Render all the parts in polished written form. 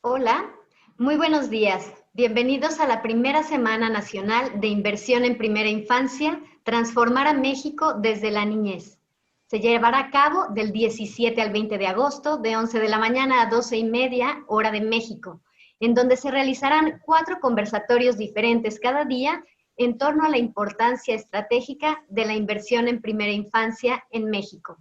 Hola, muy buenos días. Bienvenidos a la primera Semana Nacional de Inversión en Primera Infancia, Transformar a México desde la niñez. Se llevará a cabo del 17 al 20 de agosto, de 11 de la mañana a 12:30, hora de México, en donde se realizarán 4 conversatorios diferentes cada día en torno a la importancia estratégica de la inversión en primera infancia en México.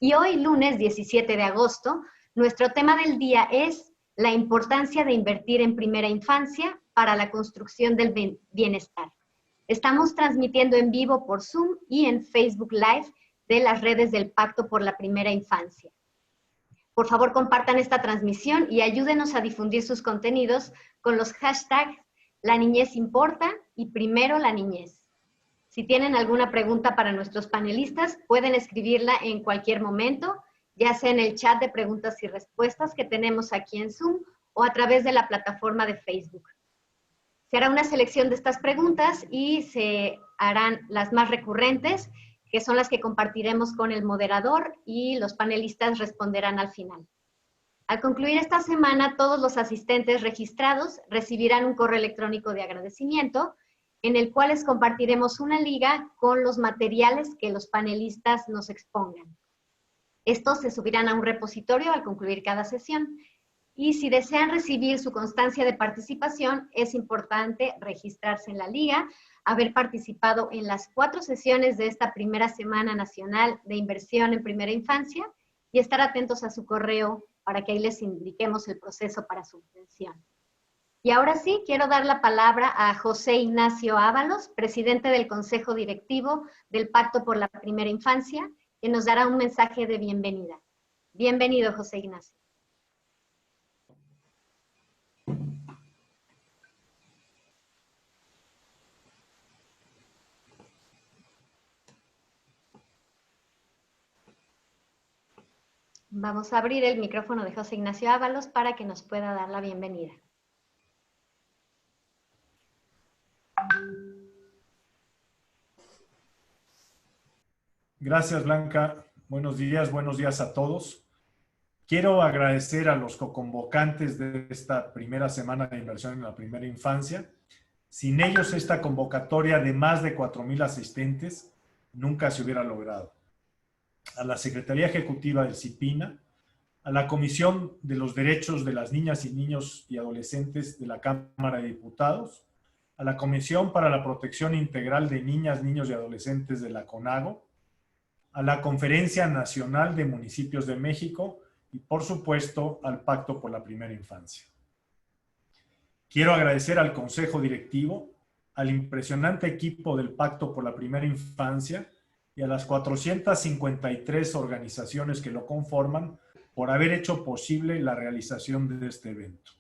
Y hoy, lunes 17 de agosto, nuestro tema del día es la importancia de invertir en primera infancia para la construcción del bienestar. Estamos transmitiendo en vivo por Zoom y en Facebook Live de las redes del Pacto por la Primera Infancia. Por favor, compartan esta transmisión y ayúdenos a difundir sus contenidos con los hashtags La Niñez Importa y Primero la Niñez. Si tienen alguna pregunta para nuestros panelistas, pueden escribirla en cualquier momento, ya sea en el chat de preguntas y respuestas que tenemos aquí en Zoom o a través de la plataforma de Facebook. Se hará una selección de estas preguntas y se harán las más recurrentes, que son las que compartiremos con el moderador y los panelistas responderán al final. Al concluir esta semana, todos los asistentes registrados recibirán un correo electrónico de agradecimiento en el cual les compartiremos una liga con los materiales que los panelistas nos expongan. Estos se subirán a un repositorio al concluir cada sesión. Y si desean recibir su constancia de participación, es importante registrarse en la liga, haber participado en las 4 sesiones de esta primera Semana Nacional de Inversión en Primera Infancia y estar atentos a su correo para que ahí les indiquemos el proceso para su obtención. Y ahora sí, quiero dar la palabra a José Ignacio Ábalos, presidente del Consejo Directivo del Pacto por la Primera Infancia, que nos dará un mensaje de bienvenida. Bienvenido, José Ignacio. Vamos a abrir el micrófono de José Ignacio Ábalos para que nos pueda dar la bienvenida. Gracias, Blanca. Buenos días a todos. Quiero agradecer a los coconvocantes de esta primera semana de inversión en la primera infancia. Sin ellos, esta convocatoria de más de 4,000 asistentes nunca se hubiera logrado. A la Secretaría Ejecutiva del CIPINA, a la Comisión de los Derechos de las Niñas y Niños y Adolescentes de la Cámara de Diputados, a la Comisión para la Protección Integral de Niñas, Niños y Adolescentes de la CONAGO, a la Conferencia Nacional de Municipios de México y, por supuesto, al Pacto por la Primera Infancia. Quiero agradecer al Consejo Directivo, al impresionante equipo del Pacto por la Primera Infancia y a las 453 organizaciones que lo conforman por haber hecho posible la realización de este evento.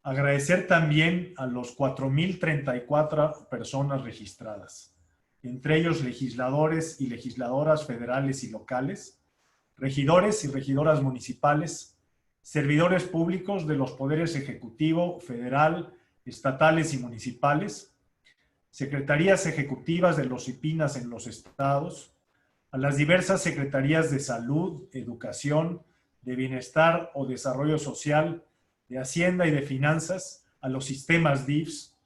Agradecer también a los 4,034 personas registradas, entre ellos legisladores y legisladoras federales y locales, regidores y regidoras municipales, servidores públicos de los poderes ejecutivo, federal, estatales y municipales, secretarías ejecutivas de los CIPINAs en los estados, a las diversas secretarías de salud, educación, de bienestar o desarrollo social, de Hacienda y de Finanzas, a los sistemas DIFs,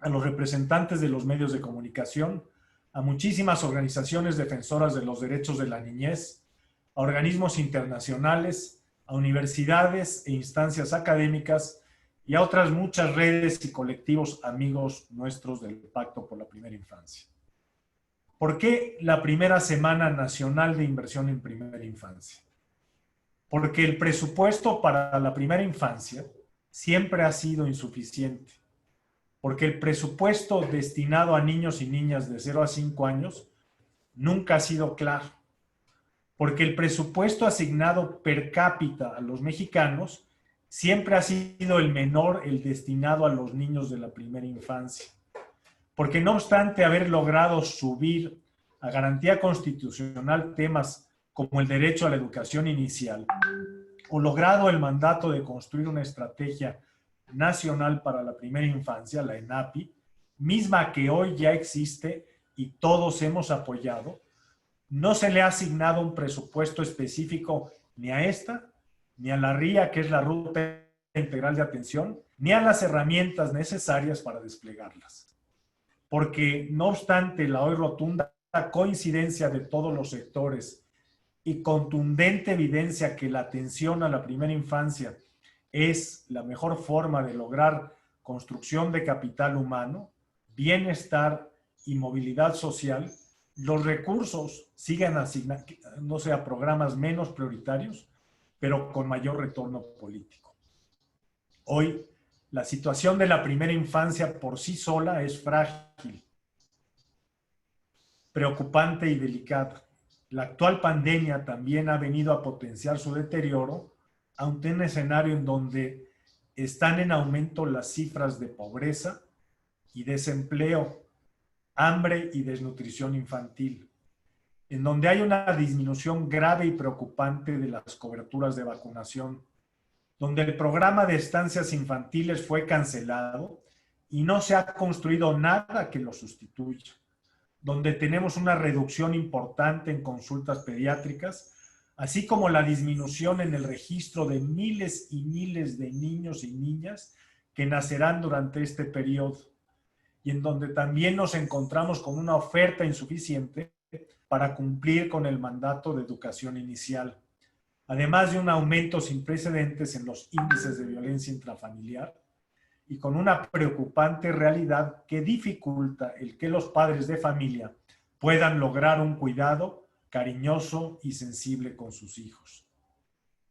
a los representantes de los medios de comunicación, a muchísimas organizaciones defensoras de los derechos de la niñez, a organismos internacionales, a universidades e instancias académicas y a otras muchas redes y colectivos amigos nuestros del Pacto por la Primera Infancia. ¿Por qué la primera Semana Nacional de Inversión en Primera Infancia? Porque el presupuesto para la primera infancia siempre ha sido insuficiente. Porque el presupuesto destinado a niños y niñas de 0 a 5 años nunca ha sido claro. Porque el presupuesto asignado per cápita a los mexicanos siempre ha sido el menor, el destinado a los niños de la primera infancia. Porque no obstante haber logrado subir a garantía constitucional temas como el derecho a la educación inicial, o logrado el mandato de construir una estrategia nacional para la primera infancia, la ENAPI, misma que hoy ya existe y todos hemos apoyado, no se le ha asignado un presupuesto específico ni a esta, ni a la RIA, que es la Ruta integral de atención, ni a las herramientas necesarias para desplegarlas. Porque, no obstante la hoy rotunda coincidencia de todos los sectores y contundente evidencia que la atención a la primera infancia es la mejor forma de lograr construcción de capital humano, bienestar y movilidad social, los recursos siguen asignándose a programas menos prioritarios, pero con mayor retorno político. Hoy, la situación de la primera infancia por sí sola es frágil, preocupante y delicada. La actual pandemia también ha venido a potenciar su deterioro ante un escenario en donde están en aumento las cifras de pobreza y desempleo, hambre y desnutrición infantil, en donde hay una disminución grave y preocupante de las coberturas de vacunación, donde el programa de estancias infantiles fue cancelado y no se ha construido nada que lo sustituya, donde tenemos una reducción importante en consultas pediátricas, así como la disminución en el registro de miles y miles de niños y niñas que nacerán durante este periodo, y en donde también nos encontramos con una oferta insuficiente para cumplir con el mandato de educación inicial, además de un aumento sin precedentes en los índices de violencia intrafamiliar y con una preocupante realidad que dificulta el que los padres de familia puedan lograr un cuidado cariñoso y sensible con sus hijos.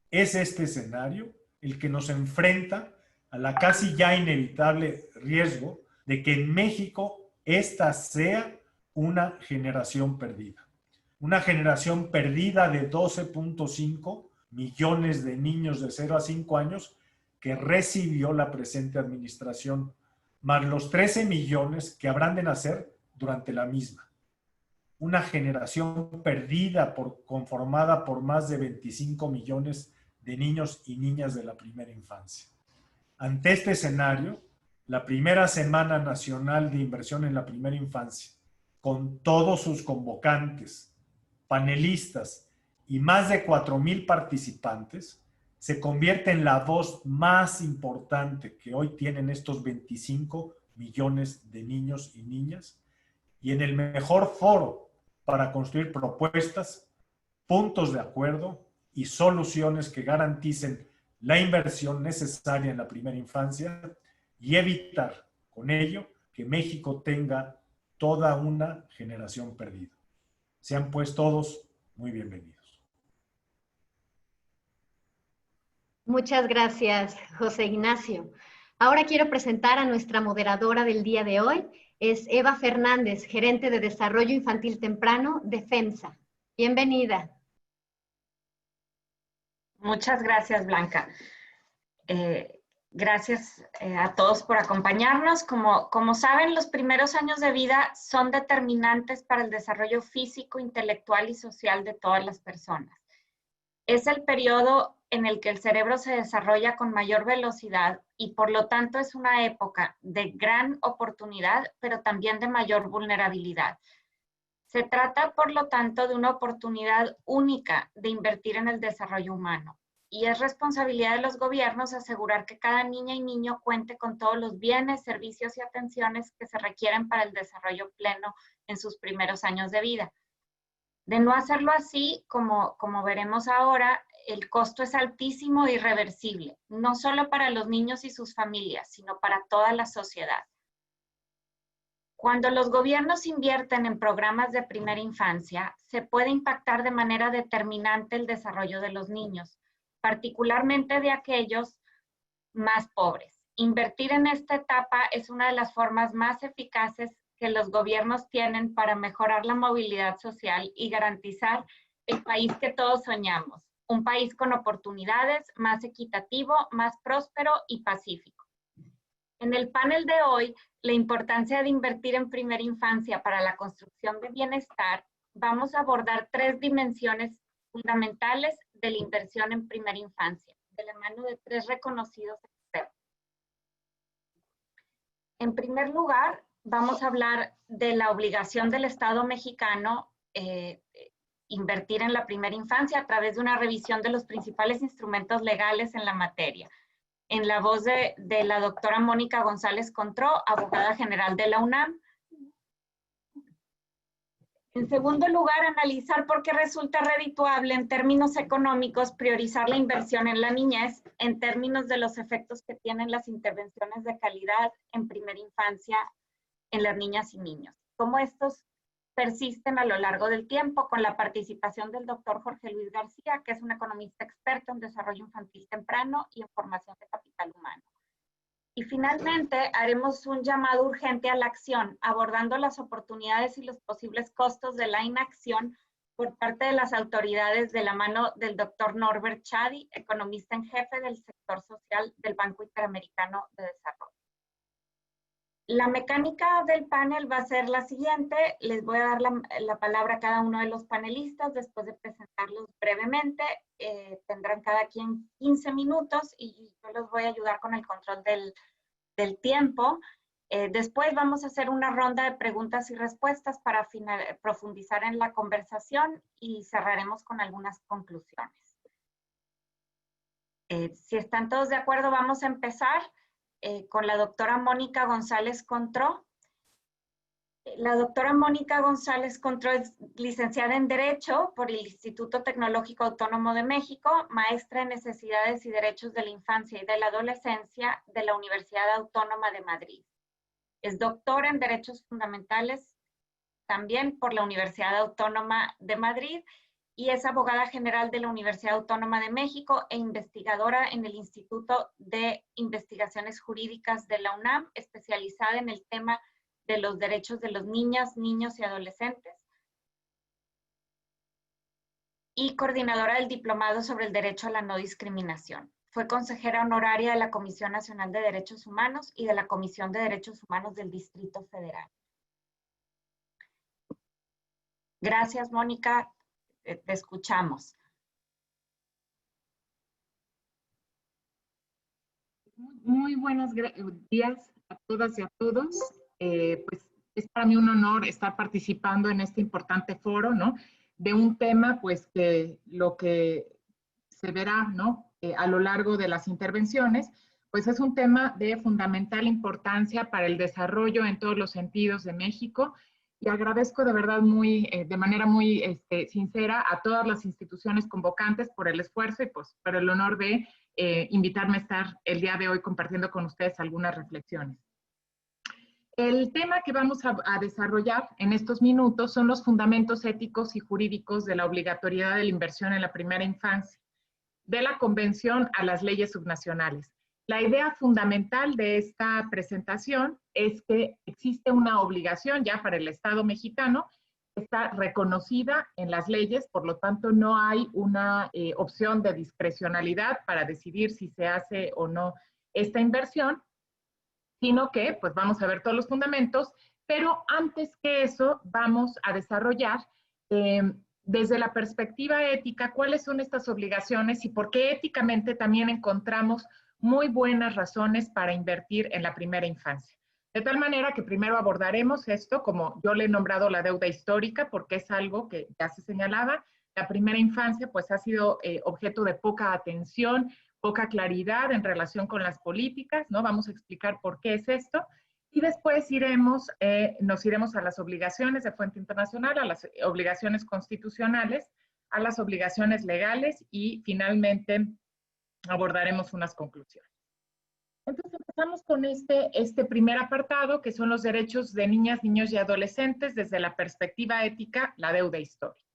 Es este escenario el que nos enfrenta a la casi ya inevitable riesgo de que en México esta sea una generación perdida. Una generación perdida de 12.5 millones de niños de 0 a 5 años que recibió la presente administración, más los 13 millones que habrán de nacer durante la misma. Una generación perdida conformada por más de 25 millones de niños y niñas de la primera infancia. Ante este escenario, la primera Semana Nacional de Inversión en la Primera Infancia, con todos sus convocantes, panelistas y más de 4,000 participantes, se convierte en la voz más importante que hoy tienen estos 25 millones de niños y niñas y en el mejor foro para construir propuestas, puntos de acuerdo y soluciones que garanticen la inversión necesaria en la primera infancia y evitar con ello que México tenga toda una generación perdida. Sean pues todos muy bienvenidos. Muchas gracias, José Ignacio. Ahora quiero presentar a nuestra moderadora del día de hoy. Es Eva Fernández, gerente de Desarrollo Infantil Temprano de FEMSA. Bienvenida. Muchas gracias, Blanca. Gracias a todos por acompañarnos. Como saben, los primeros años de vida son determinantes para el desarrollo físico, intelectual y social de todas las personas. Es el periodo en el que el cerebro se desarrolla con mayor velocidad y por lo tanto es una época de gran oportunidad, pero también de mayor vulnerabilidad. Se trata, por lo tanto, de una oportunidad única de invertir en el desarrollo humano. Y es responsabilidad de los gobiernos asegurar que cada niña y niño cuente con todos los bienes, servicios y atenciones que se requieren para el desarrollo pleno en sus primeros años de vida. De no hacerlo así, como veremos ahora, el costo es altísimo e irreversible, no solo para los niños y sus familias, sino para toda la sociedad. Cuando los gobiernos invierten en programas de primera infancia, se puede impactar de manera determinante el desarrollo de los niños, particularmente de aquellos más pobres. Invertir en esta etapa es una de las formas más eficaces que los gobiernos tienen para mejorar la movilidad social y garantizar el país que todos soñamos, un país con oportunidades, más equitativo, más próspero y pacífico. En el panel de hoy, la importancia de invertir en primera infancia para la construcción de bienestar, vamos a abordar 3 dimensiones fundamentales de la inversión en primera infancia, de la mano de 3 reconocidos expertos. En primer lugar, vamos a hablar de la obligación del Estado mexicano invertir en la primera infancia a través de una revisión de los principales instrumentos legales en la materia. en la voz de la doctora Mónica González Contró, abogada general de la UNAM. En segundo lugar, analizar por qué resulta redituable en términos económicos priorizar la inversión en la niñez en términos de los efectos que tienen las intervenciones de calidad en primera infancia en las niñas y niños. Cómo estos persisten a lo largo del tiempo con la participación del doctor Jorge Luis García, que es un economista experto en desarrollo infantil temprano y en formación de capital humano. Y finalmente, haremos un llamado urgente a la acción, abordando las oportunidades y los posibles costos de la inacción por parte de las autoridades de la mano del doctor Norbert Chadi, economista en jefe del sector social del Banco Interamericano de Desarrollo. La mecánica del panel va a ser la siguiente. Les voy a dar la palabra a cada uno de los panelistas después de presentarlos brevemente. Tendrán cada quien 15 minutos y yo los voy a ayudar con el control del tiempo. Después vamos a hacer una ronda de preguntas y respuestas para profundizar en la conversación y cerraremos con algunas conclusiones. Si están todos de acuerdo, vamos a empezar con la doctora Mónica González Contró. La doctora Mónica González Contró es licenciada en Derecho por el Instituto Tecnológico Autónomo de México, maestra en Necesidades y Derechos de la Infancia y de la Adolescencia de la Universidad Autónoma de Madrid. Es doctora en Derechos Fundamentales también por la Universidad Autónoma de Madrid y es abogada general de la Universidad Autónoma de México e investigadora en el Instituto de Investigaciones Jurídicas de la UNAM, especializada en el tema de los derechos de los niñas, niños y adolescentes, y coordinadora del Diplomado sobre el Derecho a la No Discriminación. Fue consejera honoraria de la Comisión Nacional de Derechos Humanos y de la Comisión de Derechos Humanos del Distrito Federal. Gracias, Mónica. Te escuchamos. Muy buenos días a todas y a todos. Pues es para mí un honor estar participando en este importante foro, ¿no? De un tema, pues, que lo que se verá, ¿no? A lo largo de las intervenciones, pues es un tema de fundamental importancia para el desarrollo en todos los sentidos de México. Y agradezco de verdad de manera muy sincera a todas las instituciones convocantes por el esfuerzo y pues por el honor de invitarme a estar el día de hoy compartiendo con ustedes algunas reflexiones. El tema que vamos a desarrollar en estos minutos son los fundamentos éticos y jurídicos de la obligatoriedad de la inversión en la primera infancia, de la Convención a las leyes subnacionales. La idea fundamental de esta presentación es que existe una obligación ya para el Estado mexicano, está reconocida en las leyes, por lo tanto no hay una opción de discrecionalidad para decidir si se hace o no esta inversión, sino que pues vamos a ver todos los fundamentos, pero antes que eso vamos a desarrollar desde la perspectiva ética cuáles son estas obligaciones y por qué éticamente también encontramos muy buenas razones para invertir en la primera infancia. De tal manera que primero abordaremos esto, como yo le he nombrado la deuda histórica, porque es algo que ya se señalaba. La primera infancia pues ha sido objeto de poca atención, poca claridad en relación con las políticas, ¿no? Vamos a explicar por qué es esto. Y después nos iremos a las obligaciones de fuente internacional, a las obligaciones constitucionales, a las obligaciones legales y finalmente abordaremos unas conclusiones. Entonces empezamos con este primer apartado, que son los derechos de niñas, niños y adolescentes desde la perspectiva ética, la deuda histórica.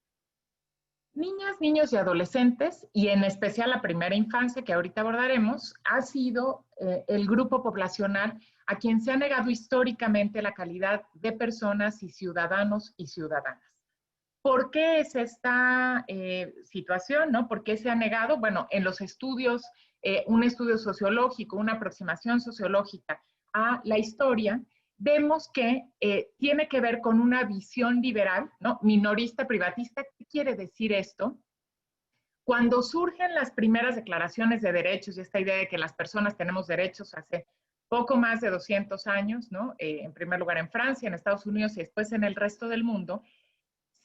Niñas, niños y adolescentes, y en especial la primera infancia que ahorita abordaremos, ha sido el grupo poblacional a quien se ha negado históricamente la calidad de personas y ciudadanos y ciudadanas. ¿Por qué es esta situación, no? ¿Por qué se ha negado? Bueno, en los estudios, un estudio sociológico, una aproximación sociológica a la historia, vemos que tiene que ver con una visión liberal, ¿no? Minorista, privatista. ¿Qué quiere decir esto? Cuando surgen las primeras declaraciones de derechos y esta idea de que las personas tenemos derechos hace poco más de 200 años, ¿no? En primer lugar en Francia, en Estados Unidos y después en el resto del mundo,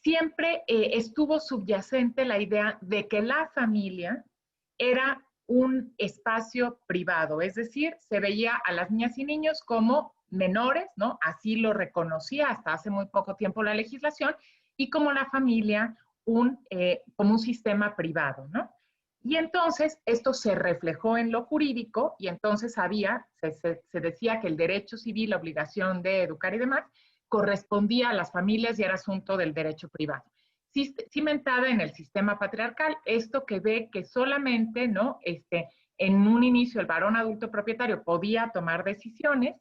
siempre estuvo subyacente la idea de que la familia era un espacio privado, es decir, se veía a las niñas y niños como menores, ¿no? Así lo reconocía hasta hace muy poco tiempo la legislación, y como la familia como un sistema privado, ¿no? Y entonces esto se reflejó en lo jurídico y entonces se decía que el derecho civil, la obligación de educar y demás, correspondía a las familias y era asunto del derecho privado. Cimentada en el sistema patriarcal, esto que ve que solamente, ¿no? En un inicio el varón adulto propietario podía tomar decisiones,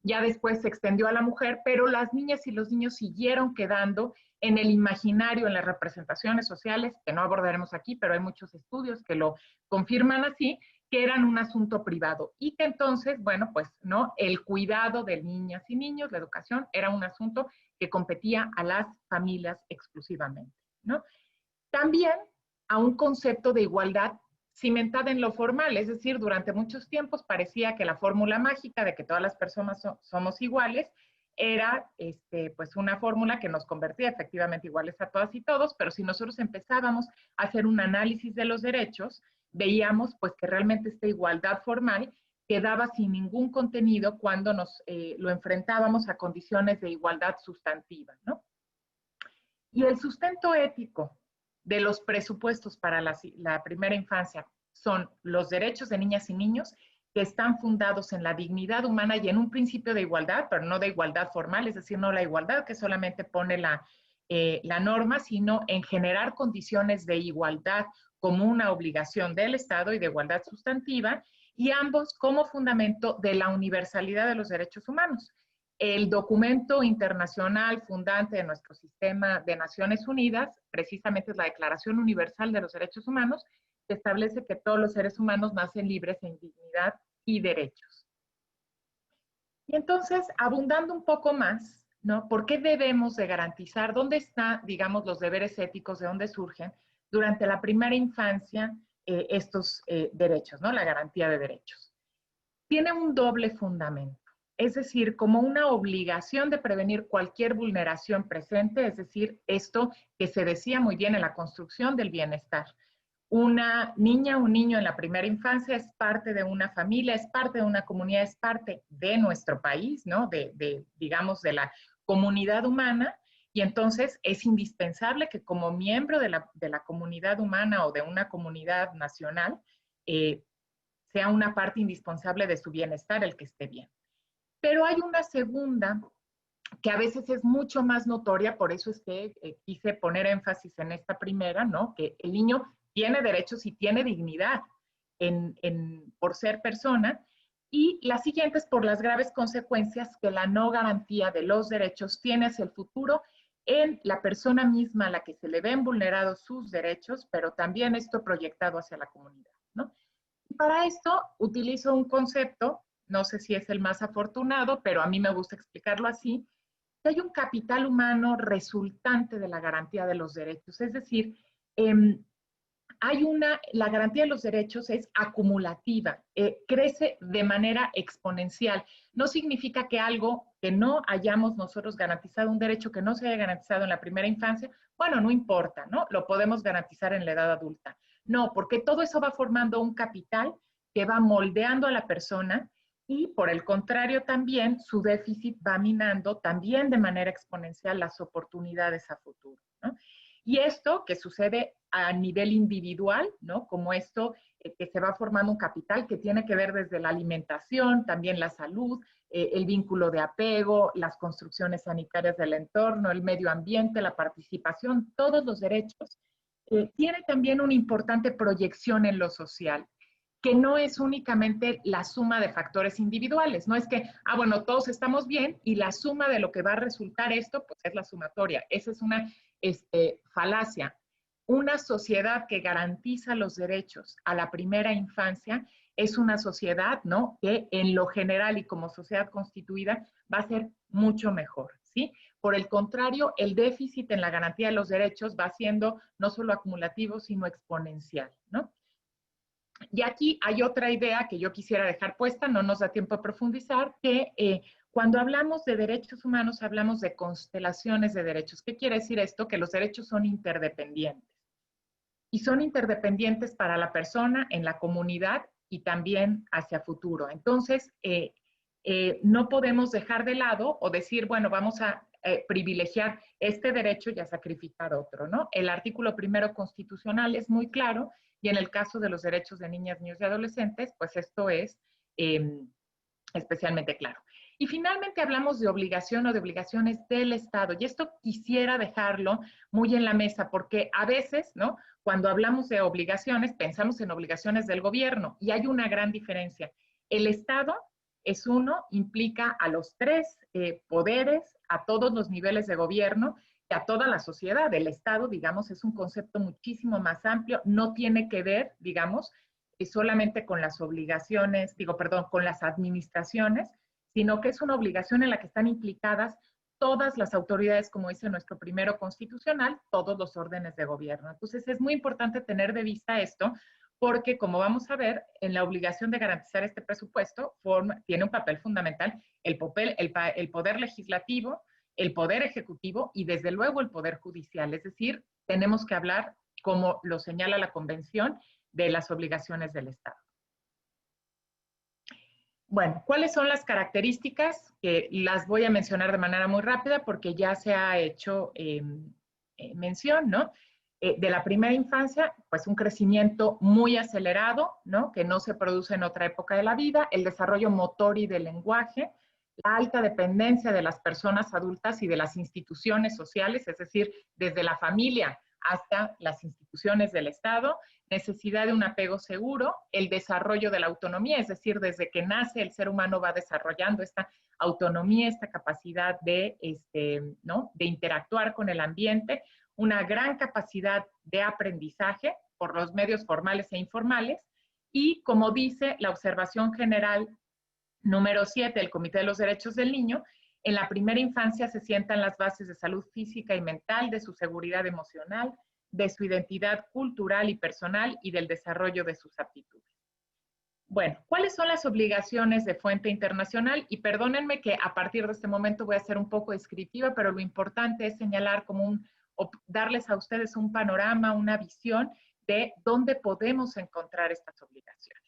ya después se extendió a la mujer, pero las niñas y los niños siguieron quedando en el imaginario, en las representaciones sociales, que no abordaremos aquí, pero hay muchos estudios que lo confirman así, que eran un asunto privado y que entonces, bueno, pues, ¿no? El cuidado de niñas y niños, la educación, era un asunto que competía a las familias exclusivamente, ¿no? También a un concepto de igualdad cimentada en lo formal, es decir, durante muchos tiempos parecía que la fórmula mágica de que todas las personas somos iguales era pues una fórmula que nos convertía efectivamente iguales a todas y todos, pero si nosotros empezábamos a hacer un análisis de los derechos, veíamos pues que realmente esta igualdad formal quedaba sin ningún contenido cuando lo enfrentábamos a condiciones de igualdad sustantiva, ¿no? Y el sustento ético de los presupuestos para la primera infancia son los derechos de niñas y niños que están fundados en la dignidad humana y en un principio de igualdad, pero no de igualdad formal, es decir, no la igualdad que solamente pone la norma, sino en generar condiciones de igualdad como una obligación del Estado y de igualdad sustantiva, y ambos como fundamento de la universalidad de los derechos humanos. El documento internacional fundante de nuestro sistema de Naciones Unidas, precisamente es la Declaración Universal de los Derechos Humanos, que establece que todos los seres humanos nacen libres en dignidad y derechos. Y entonces, abundando un poco más, ¿no? ¿Por qué debemos de garantizar? ¿Dónde están, digamos, los deberes éticos? ¿De dónde surgen? Durante la primera infancia, estos derechos, ¿no? La garantía de derechos. Tiene un doble fundamento. Es decir, como una obligación de prevenir cualquier vulneración presente, es decir, esto que se decía muy bien en la construcción del bienestar. Una niña, un niño en la primera infancia es parte de una familia, es parte de una comunidad, es parte de nuestro país, ¿no? Digamos, de la comunidad humana, y entonces es indispensable que como miembro de la comunidad humana o de una comunidad nacional, sea una parte indispensable de su bienestar el que esté bien. Pero hay una segunda que a veces es mucho más notoria, por eso es que quise poner énfasis en esta primera, ¿no? Que el niño tiene derechos y tiene dignidad por ser persona, y la siguiente es por las graves consecuencias que la no garantía de los derechos tiene hacia el futuro en la persona misma a la que se le ven vulnerados sus derechos, pero también esto proyectado hacia la comunidad, ¿no? Y para esto utilizo un concepto, no sé si es el más afortunado, pero a mí me gusta explicarlo así, que hay un capital humano resultante de la garantía de los derechos. Es decir, la garantía de los derechos es acumulativa, crece de manera exponencial. No significa que algo que no hayamos nosotros garantizado, un derecho que no se haya garantizado en la primera infancia, bueno, no importa, ¿no? Lo podemos garantizar en la edad adulta. No, porque todo eso va formando un capital que va moldeando a la persona y por el contrario también su déficit va minando también de manera exponencial las oportunidades a futuro, ¿no? Y esto que sucede a nivel individual, ¿no? Como esto que se va formando un capital que tiene que ver desde la alimentación, también la salud, el vínculo de apego, las construcciones sanitarias del entorno, el medio ambiente, la participación, todos los derechos, tiene también una importante proyección en lo social, que no es únicamente la suma de factores individuales, no es que, bueno, todos estamos bien y la suma de lo que va a resultar esto, pues es la sumatoria. Esa es una falacia. Una sociedad que garantiza los derechos a la primera infancia es una sociedad, ¿no? Que en lo general y como sociedad constituida va a ser mucho mejor, ¿sí? Por el contrario, el déficit en la garantía de los derechos va siendo no solo acumulativo, sino exponencial, ¿no? Y aquí hay otra idea que yo quisiera dejar puesta, no nos da tiempo a profundizar, que cuando hablamos de derechos humanos hablamos de constelaciones de derechos. ¿Qué quiere decir esto? Que los derechos son interdependientes. y son interdependientes para la persona, en la comunidad y también hacia futuro. Entonces, no podemos dejar de lado o decir, bueno, vamos a privilegiar este derecho y a sacrificar otro, ¿no? El artículo primero constitucional es muy claro y en el caso de los derechos de niñas, niños y adolescentes, pues esto es especialmente claro. Y finalmente hablamos de obligación o de obligaciones del Estado. Y esto quisiera dejarlo muy en la mesa, porque a veces, ¿no? Cuando hablamos de obligaciones, pensamos en obligaciones del gobierno, y hay una gran diferencia. El Estado es uno, implica a los tres poderes, a todos los niveles de gobierno y a toda la sociedad. El Estado, digamos, es un concepto muchísimo más amplio, no tiene que ver, digamos, solamente con las obligaciones, con las administraciones, sino que es una obligación en la que están implicadas todas las autoridades, como dice nuestro primero constitucional, todos los órdenes de gobierno. Entonces es muy importante tener de vista esto, porque como vamos a ver, en la obligación de garantizar este presupuesto tiene un papel fundamental el poder legislativo, el poder ejecutivo y desde luego el poder judicial. Es decir, tenemos que hablar, como lo señala la Convención, de las obligaciones del Estado. Bueno, ¿cuáles son las características? Que las voy a mencionar de manera muy rápida porque ya se ha hecho mención, ¿no? De la primera infancia, pues un crecimiento muy acelerado, ¿no? Que no se produce en otra época de la vida, el desarrollo motor y del lenguaje, la alta dependencia de las personas adultas y de las instituciones sociales, es decir, desde la familia hasta las instituciones del Estado, necesidad de un apego seguro, el desarrollo de la autonomía, es decir, desde que nace el ser humano va desarrollando esta autonomía, esta capacidad de, ¿no? de interactuar con el ambiente, una gran capacidad de aprendizaje por los medios formales e informales, y como dice la observación general número 7 del Comité de los Derechos del Niño, en la primera infancia se sientan las bases de salud física y mental, de su seguridad emocional, de su identidad cultural y personal y del desarrollo de sus aptitudes. Bueno, ¿cuáles son las obligaciones de fuente internacional? Y perdónenme que a partir de este momento voy a ser un poco descriptiva, pero lo importante es señalar darles a ustedes un panorama, una visión de dónde podemos encontrar estas obligaciones.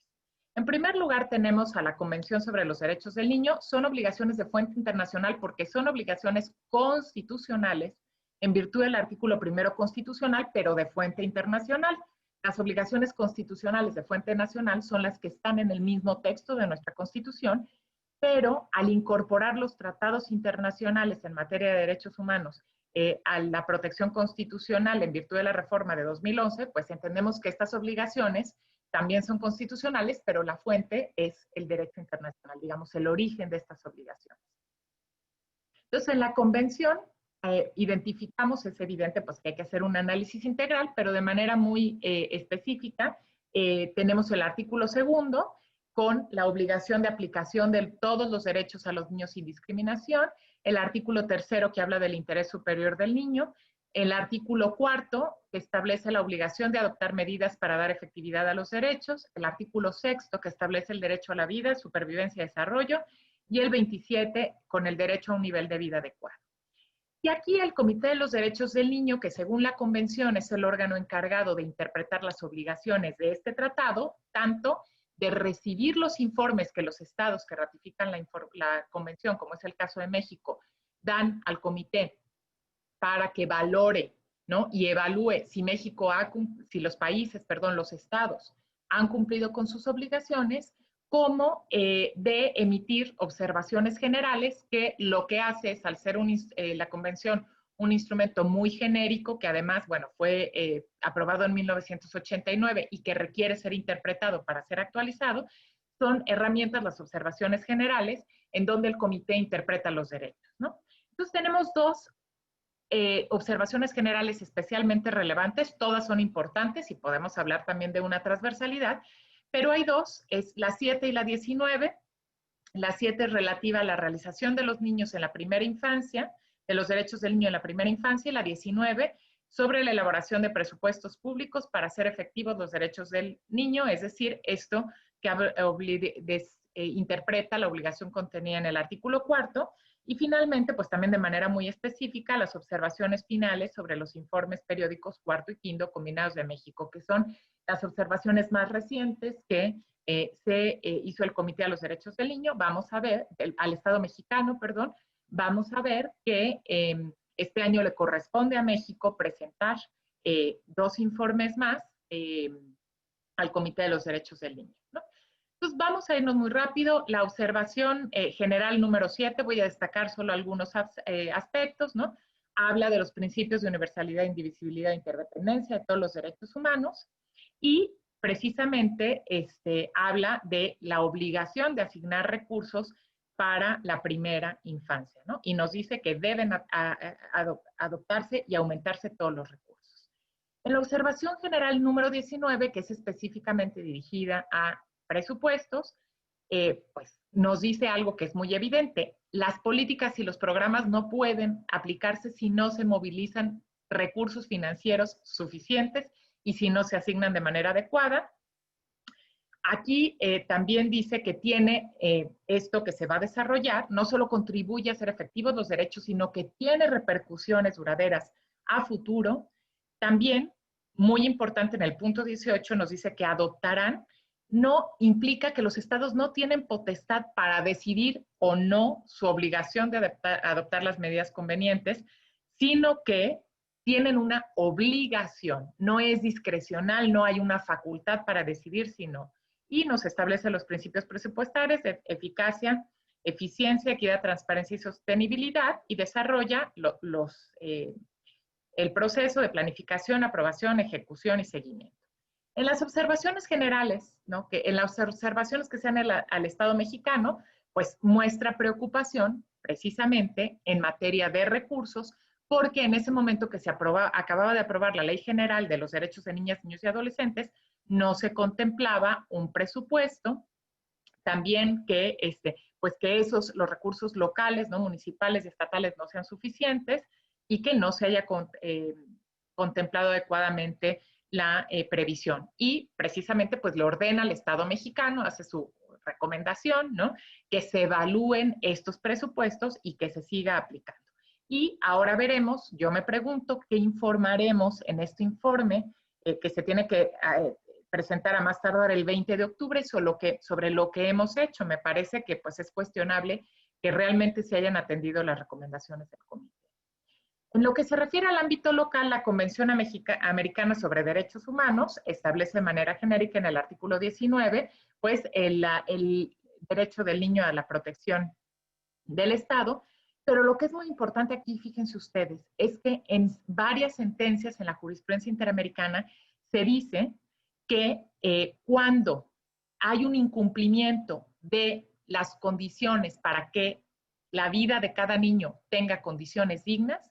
En primer lugar, tenemos a la Convención sobre los Derechos del Niño. Son obligaciones de fuente internacional porque son obligaciones constitucionales en virtud del artículo primero constitucional, pero de fuente internacional. Las obligaciones constitucionales de fuente nacional son las que están en el mismo texto de nuestra Constitución, pero al incorporar los tratados internacionales en materia de derechos humanos a la protección constitucional en virtud de la reforma de 2011, pues entendemos que estas obligaciones también son constitucionales, pero la fuente es el derecho internacional, digamos, el origen de estas obligaciones. Entonces, en la Convención identificamos, es evidente, pues que hay que hacer un análisis integral, pero de manera muy específica, tenemos el artículo segundo, con la obligación de aplicación de todos los derechos a los niños sin discriminación, el artículo tercero que habla del interés superior del niño, el artículo cuarto, que establece la obligación de adoptar medidas para dar efectividad a los derechos, el artículo sexto, que establece el derecho a la vida, supervivencia y desarrollo, y el 27, con el derecho a un nivel de vida adecuado. Y aquí el Comité de los Derechos del Niño, que según la Convención es el órgano encargado de interpretar las obligaciones de este tratado, tanto de recibir los informes que los estados que ratifican la Convención, como es el caso de México, dan al Comité para que valore, ¿no? Y evalúe si los estados han cumplido con sus obligaciones, como de emitir observaciones generales, que lo que hace es, al ser la Convención un instrumento muy genérico, que además, bueno, fue aprobado en 1989 y que requiere ser interpretado para ser actualizado, son herramientas, las observaciones generales, en donde el comité interpreta los derechos, ¿no? Entonces tenemos dos observaciones generales especialmente relevantes, todas son importantes y podemos hablar también de una transversalidad, pero hay dos, es la 7 y la 19. La 7 es relativa a la realización de los niños en la primera infancia, de los derechos del niño en la primera infancia, y la 19 sobre la elaboración de presupuestos públicos para hacer efectivos los derechos del niño, es decir, esto que interpreta la obligación contenida en el artículo cuarto, Y finalmente, pues también de manera muy específica, las observaciones finales sobre los informes periódicos cuarto y quinto combinados de México, que son las observaciones más recientes que hizo el Comité de los Derechos del Niño. Vamos a ver, al Estado mexicano, perdón, vamos a ver que este año le corresponde a México presentar 2 informes más al Comité de los Derechos del Niño, ¿no? Entonces vamos a irnos muy rápido. La observación general número 7, voy a destacar solo algunos aspectos, ¿no? Habla de los principios de universalidad, indivisibilidad e interdependencia de todos los derechos humanos y precisamente habla de la obligación de asignar recursos para la primera infancia, ¿no? Y nos dice que deben adoptarse y aumentarse todos los recursos. En la observación general número 19, que es específicamente dirigida a presupuestos, pues nos dice algo que es muy evidente. Las políticas y los programas no pueden aplicarse si no se movilizan recursos financieros suficientes y si no se asignan de manera adecuada. Aquí también dice que tiene esto que se va a desarrollar, no solo contribuye a ser efectivos los derechos, sino que tiene repercusiones duraderas a futuro. También, muy importante en el punto 18, nos dice que adoptarán, no implica que los estados no tienen potestad para decidir o no su obligación de adoptar las medidas convenientes, sino que tienen una obligación, no es discrecional, no hay una facultad para decidir, sino, y nos establece los principios presupuestarios de eficacia, eficiencia, equidad, transparencia y sostenibilidad, y desarrolla el proceso de planificación, aprobación, ejecución y seguimiento. En las observaciones generales, ¿no? En las observaciones que se dan al Estado mexicano, pues muestra preocupación precisamente en materia de recursos, porque en ese momento que se acababa de aprobar la Ley General de los Derechos de Niñas, Niños y Adolescentes, no se contemplaba un presupuesto, también que, pues que los recursos locales, ¿no? Municipales y estatales no sean suficientes y que no se haya contemplado adecuadamente la previsión. Y precisamente pues le ordena al Estado mexicano, hace su recomendación, ¿no? Que se evalúen estos presupuestos y que se siga aplicando. Y ahora veremos, yo me pregunto, ¿qué informaremos en este informe que se tiene que presentar a más tardar el 20 de octubre sobre lo que hemos hecho? Me parece que pues es cuestionable que realmente se hayan atendido las recomendaciones del comité. En lo que se refiere al ámbito local, la Convención Americana sobre Derechos Humanos establece de manera genérica en el artículo 19, pues el derecho del niño a la protección del Estado, pero lo que es muy importante aquí, fíjense ustedes, es que en varias sentencias en la jurisprudencia interamericana se dice que cuando hay un incumplimiento de las condiciones para que la vida de cada niño tenga condiciones dignas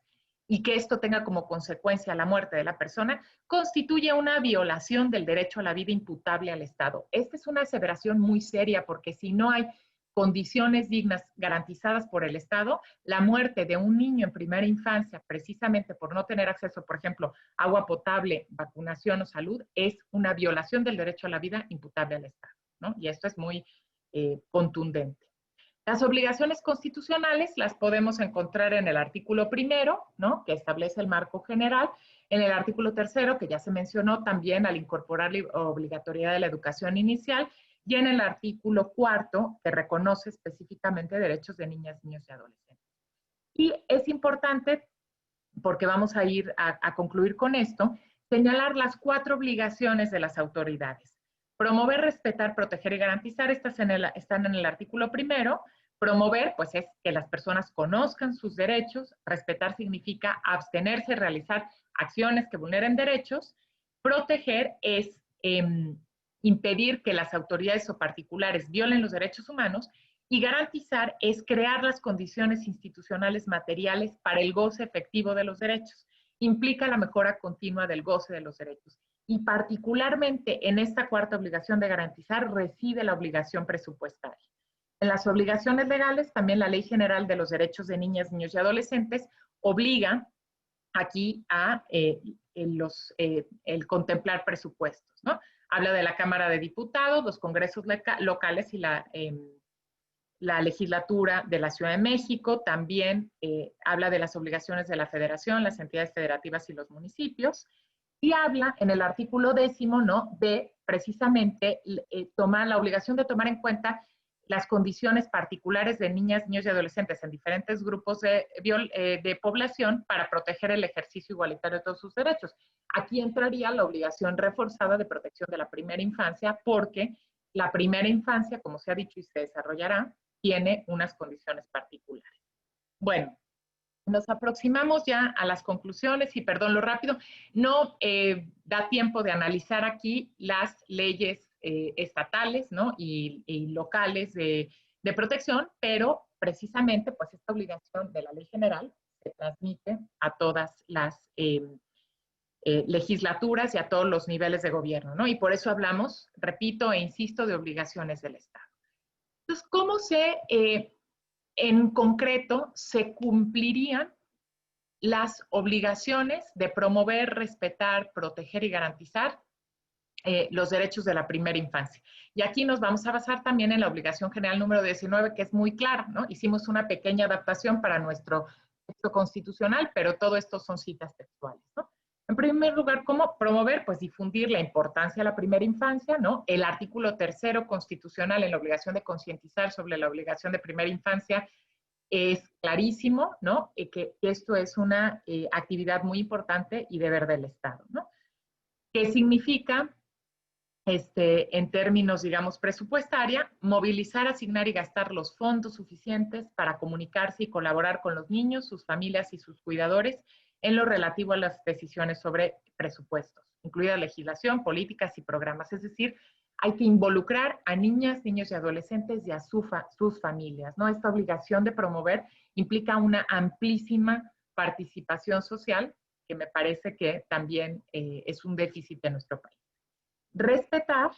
y que esto tenga como consecuencia la muerte de la persona, constituye una violación del derecho a la vida imputable al Estado. Esta es una aseveración muy seria porque si no hay condiciones dignas garantizadas por el Estado, la muerte de un niño en primera infancia, precisamente por no tener acceso, por ejemplo, a agua potable, vacunación o salud, es una violación del derecho a la vida imputable al Estado, ¿no? Y esto es muy contundente. Las obligaciones constitucionales las podemos encontrar en el artículo 1, ¿no? Que establece el marco general, en el artículo 3, que ya se mencionó también al incorporar la obligatoriedad de la educación inicial, y en el artículo 4, que reconoce específicamente derechos de niñas, niños y adolescentes. Y es importante, porque vamos a ir a concluir con esto, señalar las 4 obligaciones de las autoridades. Promover, respetar, proteger y garantizar, están en el artículo 1. Promover, pues es que las personas conozcan sus derechos. Respetar significa abstenerse de realizar acciones que vulneren derechos. Proteger es impedir que las autoridades o particulares violen los derechos humanos, y garantizar es crear las condiciones institucionales materiales para el goce efectivo de los derechos. Implica la mejora continua del goce de los derechos. Y particularmente en esta 4ª obligación de garantizar reside la obligación presupuestaria. En las obligaciones legales, también la Ley General de los Derechos de Niñas, Niños y Adolescentes obliga aquí a el contemplar presupuestos, ¿no? Habla de la Cámara de Diputados, los congresos locales y la legislatura de la Ciudad de México también habla de las obligaciones de la federación, las entidades federativas y los municipios, y habla en el artículo 10, ¿no?, de precisamente tomar la obligación de tomar en cuenta las condiciones particulares de niñas, niños y adolescentes en diferentes grupos de población para proteger el ejercicio igualitario de todos sus derechos. Aquí entraría la obligación reforzada de protección de la primera infancia, porque la primera infancia, como se ha dicho y se desarrollará, tiene unas condiciones particulares. Bueno, nos aproximamos ya a las conclusiones y perdón lo rápido, no da tiempo de analizar aquí las leyes estatales, ¿no?, y locales de protección, pero precisamente pues esta obligación de la ley general se transmite a todas las legislaturas y a todos los niveles de gobierno, ¿no? Y por eso hablamos, repito e insisto, de obligaciones del Estado. Entonces, ¿cómo en concreto se cumplirían las obligaciones de promover, respetar, proteger y garantizar los derechos de la primera infancia? Y aquí nos vamos a basar también en la obligación general número 19, que es muy clara, ¿no? Hicimos una pequeña adaptación para nuestro texto constitucional, pero todo esto son citas textuales, ¿no? En primer lugar, ¿cómo promover? Pues difundir la importancia de la primera infancia, ¿no? El artículo 3 constitucional en la obligación de concientizar sobre la obligación de primera infancia es clarísimo, ¿no? Que esto es una actividad muy importante y deber del Estado, ¿no? ¿Qué significa? En términos, digamos, presupuestaria, movilizar, asignar y gastar los fondos suficientes para comunicarse y colaborar con los niños, sus familias y sus cuidadores en lo relativo a las decisiones sobre presupuestos, incluida legislación, políticas y programas. Es decir, hay que involucrar a niñas, niños y adolescentes y a sus familias, ¿no? Esta obligación de promover implica una amplísima participación social, que me parece que también es un déficit de nuestro país. Respetar,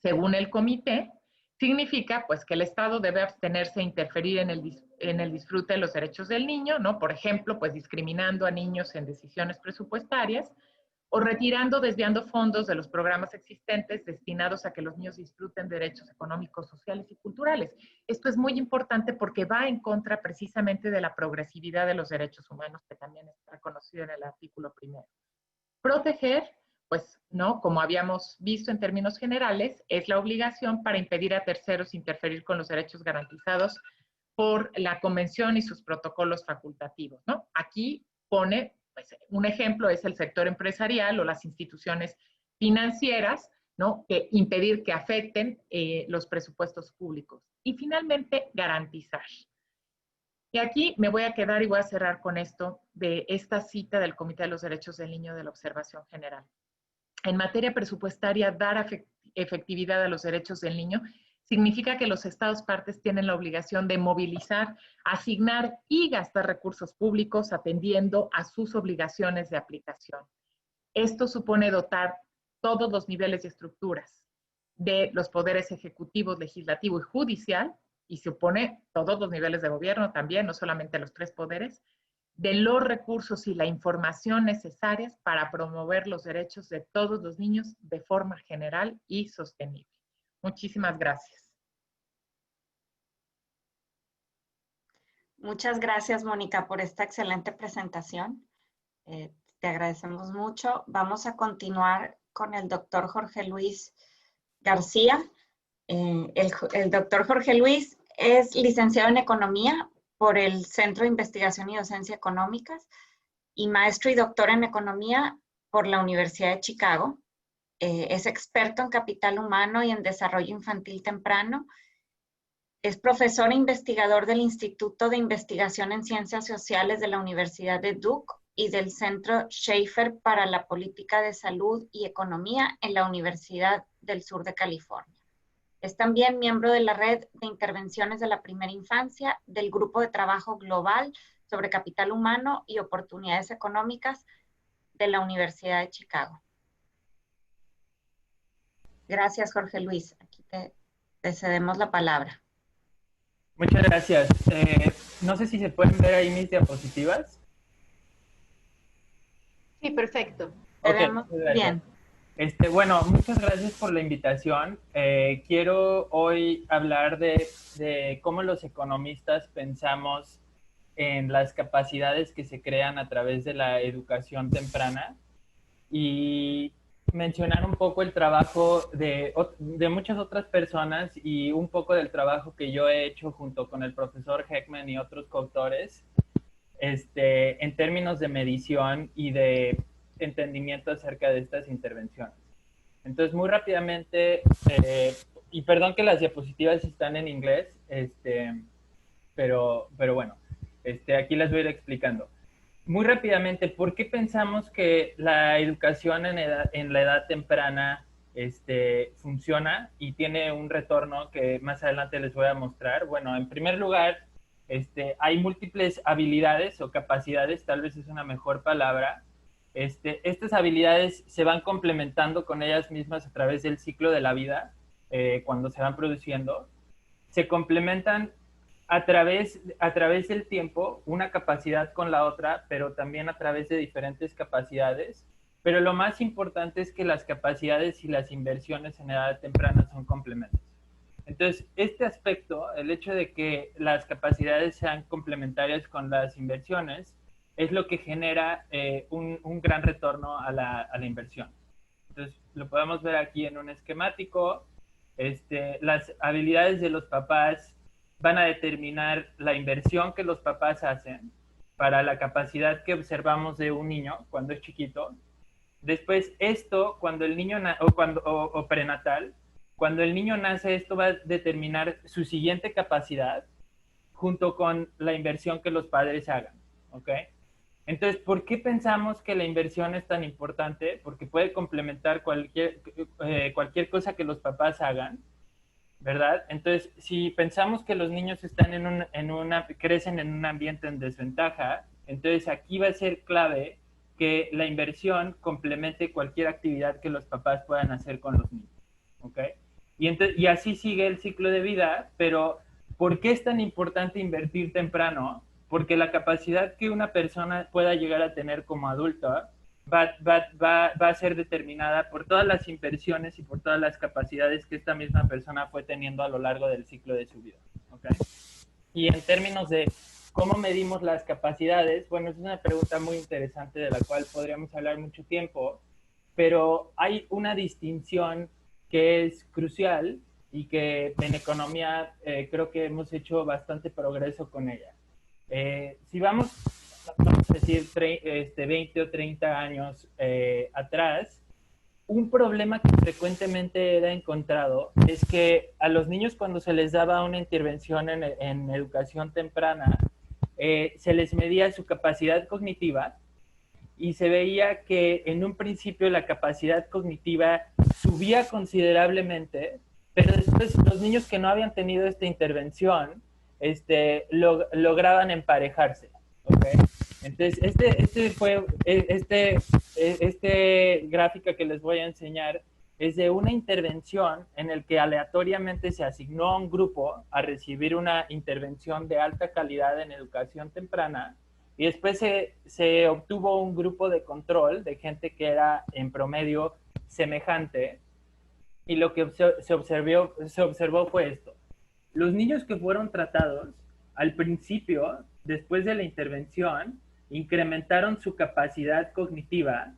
según el comité, significa pues que el Estado debe abstenerse a interferir en el disfrute de los derechos del niño, ¿no? Por ejemplo, pues discriminando a niños en decisiones presupuestarias o retirando, desviando fondos de los programas existentes destinados a que los niños disfruten derechos económicos, sociales y culturales. Esto es muy importante porque va en contra precisamente de la progresividad de los derechos humanos, que también está reconocido en el artículo 1. Proteger, pues, ¿no?, como habíamos visto en términos generales, es la obligación para impedir a terceros interferir con los derechos garantizados por la Convención y sus protocolos facultativos, ¿no? Aquí pone, pues, un ejemplo es el sector empresarial o las instituciones financieras, ¿no?, que impedir que afecten los presupuestos públicos. Y finalmente, garantizar. Y aquí me voy a quedar y voy a cerrar con esto de esta cita del Comité de los Derechos del Niño de la Observación General. En materia presupuestaria, dar efectividad a los derechos del niño significa que los Estados partes tienen la obligación de movilizar, asignar y gastar recursos públicos atendiendo a sus obligaciones de aplicación. Esto supone dotar todos los niveles y estructuras de los poderes ejecutivo, legislativo y judicial, y supone todos los niveles de gobierno también, no solamente los 3 poderes, de los recursos y la información necesarias para promover los derechos de todos los niños de forma general y sostenible. Muchísimas gracias. Muchas gracias, Mónica, por esta excelente presentación. Te agradecemos mucho. Vamos a continuar con el doctor Jorge Luis García. El doctor Jorge Luis es licenciado en Economía por el Centro de Investigación y Docencia Económicas y maestro y doctor en Economía por la Universidad de Chicago. Es experto en capital humano y en desarrollo infantil temprano. Es profesor e investigador del Instituto de Investigación en Ciencias Sociales de la Universidad de Duke y del Centro Schaeffer para la Política de Salud y Economía en la Universidad del Sur de California. Es también miembro de la Red de Intervenciones de la Primera Infancia, del Grupo de Trabajo Global sobre Capital Humano y Oportunidades Económicas de la Universidad de Chicago. Gracias, Jorge Luis. Aquí te cedemos la palabra. Muchas gracias. No sé si se pueden ver ahí mis diapositivas. Sí, perfecto. Te vemos bien. Bueno, muchas gracias por la invitación. Quiero hoy hablar de cómo los economistas pensamos en las capacidades que se crean a través de la educación temprana y mencionar un poco el trabajo de muchas otras personas y un poco del trabajo que yo he hecho junto con el profesor Heckman y otros coautores en términos de medición y de entendimiento acerca de estas intervenciones. Entonces, muy rápidamente, y perdón que las diapositivas están en inglés, pero bueno, aquí las voy a ir explicando. Muy rápidamente, ¿por qué pensamos que la educación en la edad temprana funciona y tiene un retorno que más adelante les voy a mostrar? Bueno, en primer lugar, hay múltiples habilidades o capacidades, tal vez es una mejor palabra. Estas habilidades se van complementando con ellas mismas a través del ciclo de la vida, cuando se van produciendo. Se complementan a través del tiempo, una capacidad con la otra, pero también a través de diferentes capacidades. Pero lo más importante es que las capacidades y las inversiones en edad temprana son complementos. Entonces, este aspecto, el hecho de que las capacidades sean complementarias con las inversiones, es lo que genera un gran retorno a la inversión. Entonces, lo podemos ver aquí en un esquemático. Las habilidades de los papás van a determinar la inversión que los papás hacen para la capacidad que observamos de un niño cuando es chiquito. Después, esto, cuando el niño o prenatal, cuando el niño nace, esto va a determinar su siguiente capacidad junto con la inversión que los padres hagan, ¿ok? Entonces, ¿por qué pensamos que la inversión es tan importante? Porque puede complementar cualquier cosa que los papás hagan, ¿verdad? Entonces, si pensamos que los niños están crecen en un ambiente en desventaja, entonces aquí va a ser clave que la inversión complemente cualquier actividad que los papás puedan hacer con los niños, ¿ok? Y así sigue el ciclo de vida, pero ¿por qué es tan importante invertir temprano? Porque la capacidad que una persona pueda llegar a tener como adulta va a ser determinada por todas las inversiones y por todas las capacidades que esta misma persona fue teniendo a lo largo del ciclo de su vida, ¿ok? Y en términos de cómo medimos las capacidades, bueno, es una pregunta muy interesante de la cual podríamos hablar mucho tiempo, pero hay una distinción que es crucial y que en economía creo que hemos hecho bastante progreso con ella. Si vamos a decir 20 o 30 años atrás, un problema que frecuentemente era encontrado es que a los niños cuando se les daba una intervención en educación temprana, se les medía su capacidad cognitiva y se veía que en un principio la capacidad cognitiva subía considerablemente, pero después los niños que no habían tenido esta intervención lograban emparejarse, ¿ok? Entonces, este gráfica que les voy a enseñar es de una intervención en el que aleatoriamente se asignó a un grupo a recibir una intervención de alta calidad en educación temprana y después se obtuvo un grupo de control de gente que era en promedio semejante y lo que se observó fue esto. Los niños que fueron tratados al principio, después de la intervención, incrementaron su capacidad cognitiva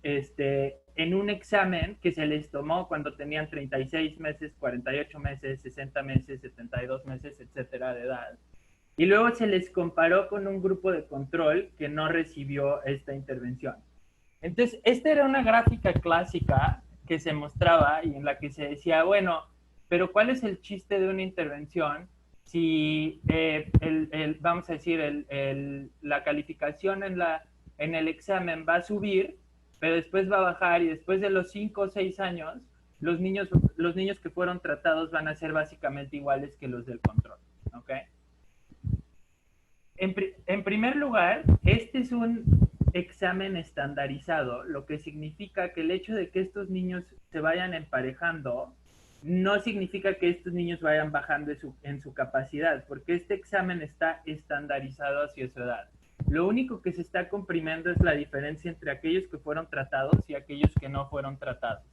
en un examen que se les tomó cuando tenían 36 meses, 48 meses, 60 meses, 72 meses, etcétera, de edad. Y luego se les comparó con un grupo de control que no recibió esta intervención. Entonces, esta era una gráfica clásica que se mostraba y en la que se decía, bueno, pero ¿cuál es el chiste de una intervención si vamos a decir, la calificación en el examen va a subir, pero después va a bajar y después de los 5 o 6 años, los niños que fueron tratados van a ser básicamente iguales que los del control, ¿ok? En primer lugar, este es un examen estandarizado, lo que significa que el hecho de que estos niños se vayan emparejando no significa que estos niños vayan bajando en su capacidad, porque este examen está estandarizado hacia su edad. Lo único que se está comprimiendo es la diferencia entre aquellos que fueron tratados y aquellos que no fueron tratados.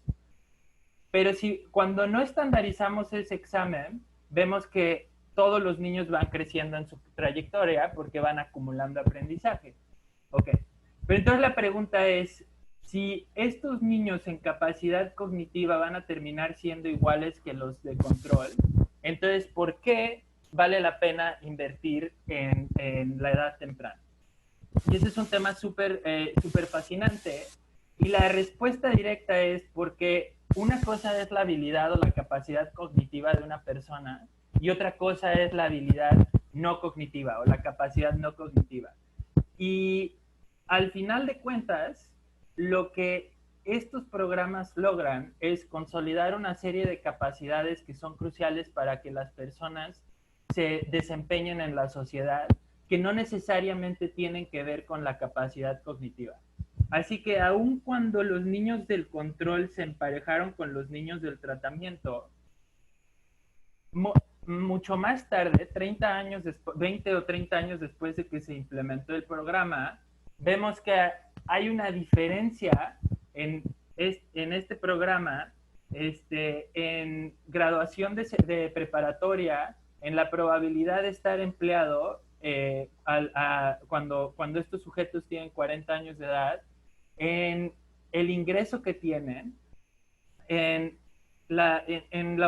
Pero cuando no estandarizamos ese examen, vemos que todos los niños van creciendo en su trayectoria porque van acumulando aprendizaje. Ok. Pero entonces la pregunta es, si estos niños en capacidad cognitiva van a terminar siendo iguales que los de control, entonces, ¿por qué vale la pena invertir en la edad temprana? Y ese es un tema súper fascinante. Y la respuesta directa es porque una cosa es la habilidad o la capacidad cognitiva de una persona y otra cosa es la habilidad no cognitiva o la capacidad no cognitiva. Y al final de cuentas, lo que estos programas logran es consolidar una serie de capacidades que son cruciales para que las personas se desempeñen en la sociedad, que no necesariamente tienen que ver con la capacidad cognitiva. Así que aun cuando los niños del control se emparejaron con los niños del tratamiento, mucho más tarde, 30 años después, 20 o 30 años después de que se implementó el programa, vemos que hay una diferencia en este programa, en graduación de preparatoria, en la probabilidad de estar empleado cuando estos sujetos tienen 40 años de edad, en el ingreso que tienen, en la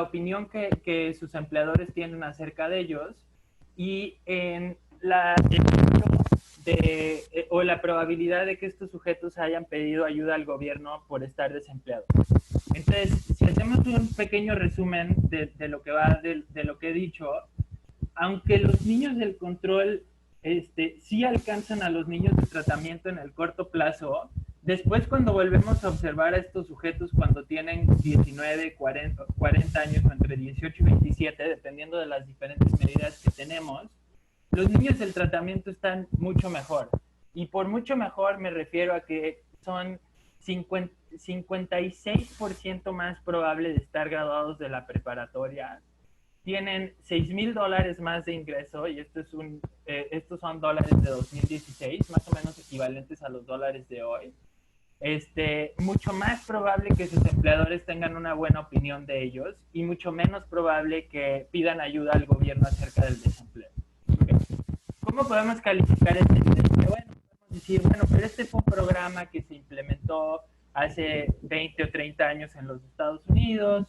opinión que sus empleadores tienen acerca de ellos y en o la probabilidad de que estos sujetos hayan pedido ayuda al gobierno por estar desempleados. Entonces, si hacemos un pequeño resumen de lo que de lo que he dicho, aunque los niños del control sí alcanzan a los niños de tratamiento en el corto plazo, después cuando volvemos a observar a estos sujetos cuando tienen 19, 40 años o entre 18 y 27, dependiendo de las diferentes medidas que tenemos, los niños del tratamiento están mucho mejor. Y por mucho mejor me refiero a que son 56% más probable de estar graduados de la preparatoria. Tienen $6,000 más de ingreso, y estos son dólares de 2016, más o menos equivalentes a los dólares de hoy. Mucho más probable que sus empleadores tengan una buena opinión de ellos y mucho menos probable que pidan ayuda al gobierno acerca del desempleo. ¿Okay? ¿Cómo podemos calificar esta evidencia? Bueno, podemos decir, pero este fue un programa que se implementó hace 20 o 30 años en los Estados Unidos.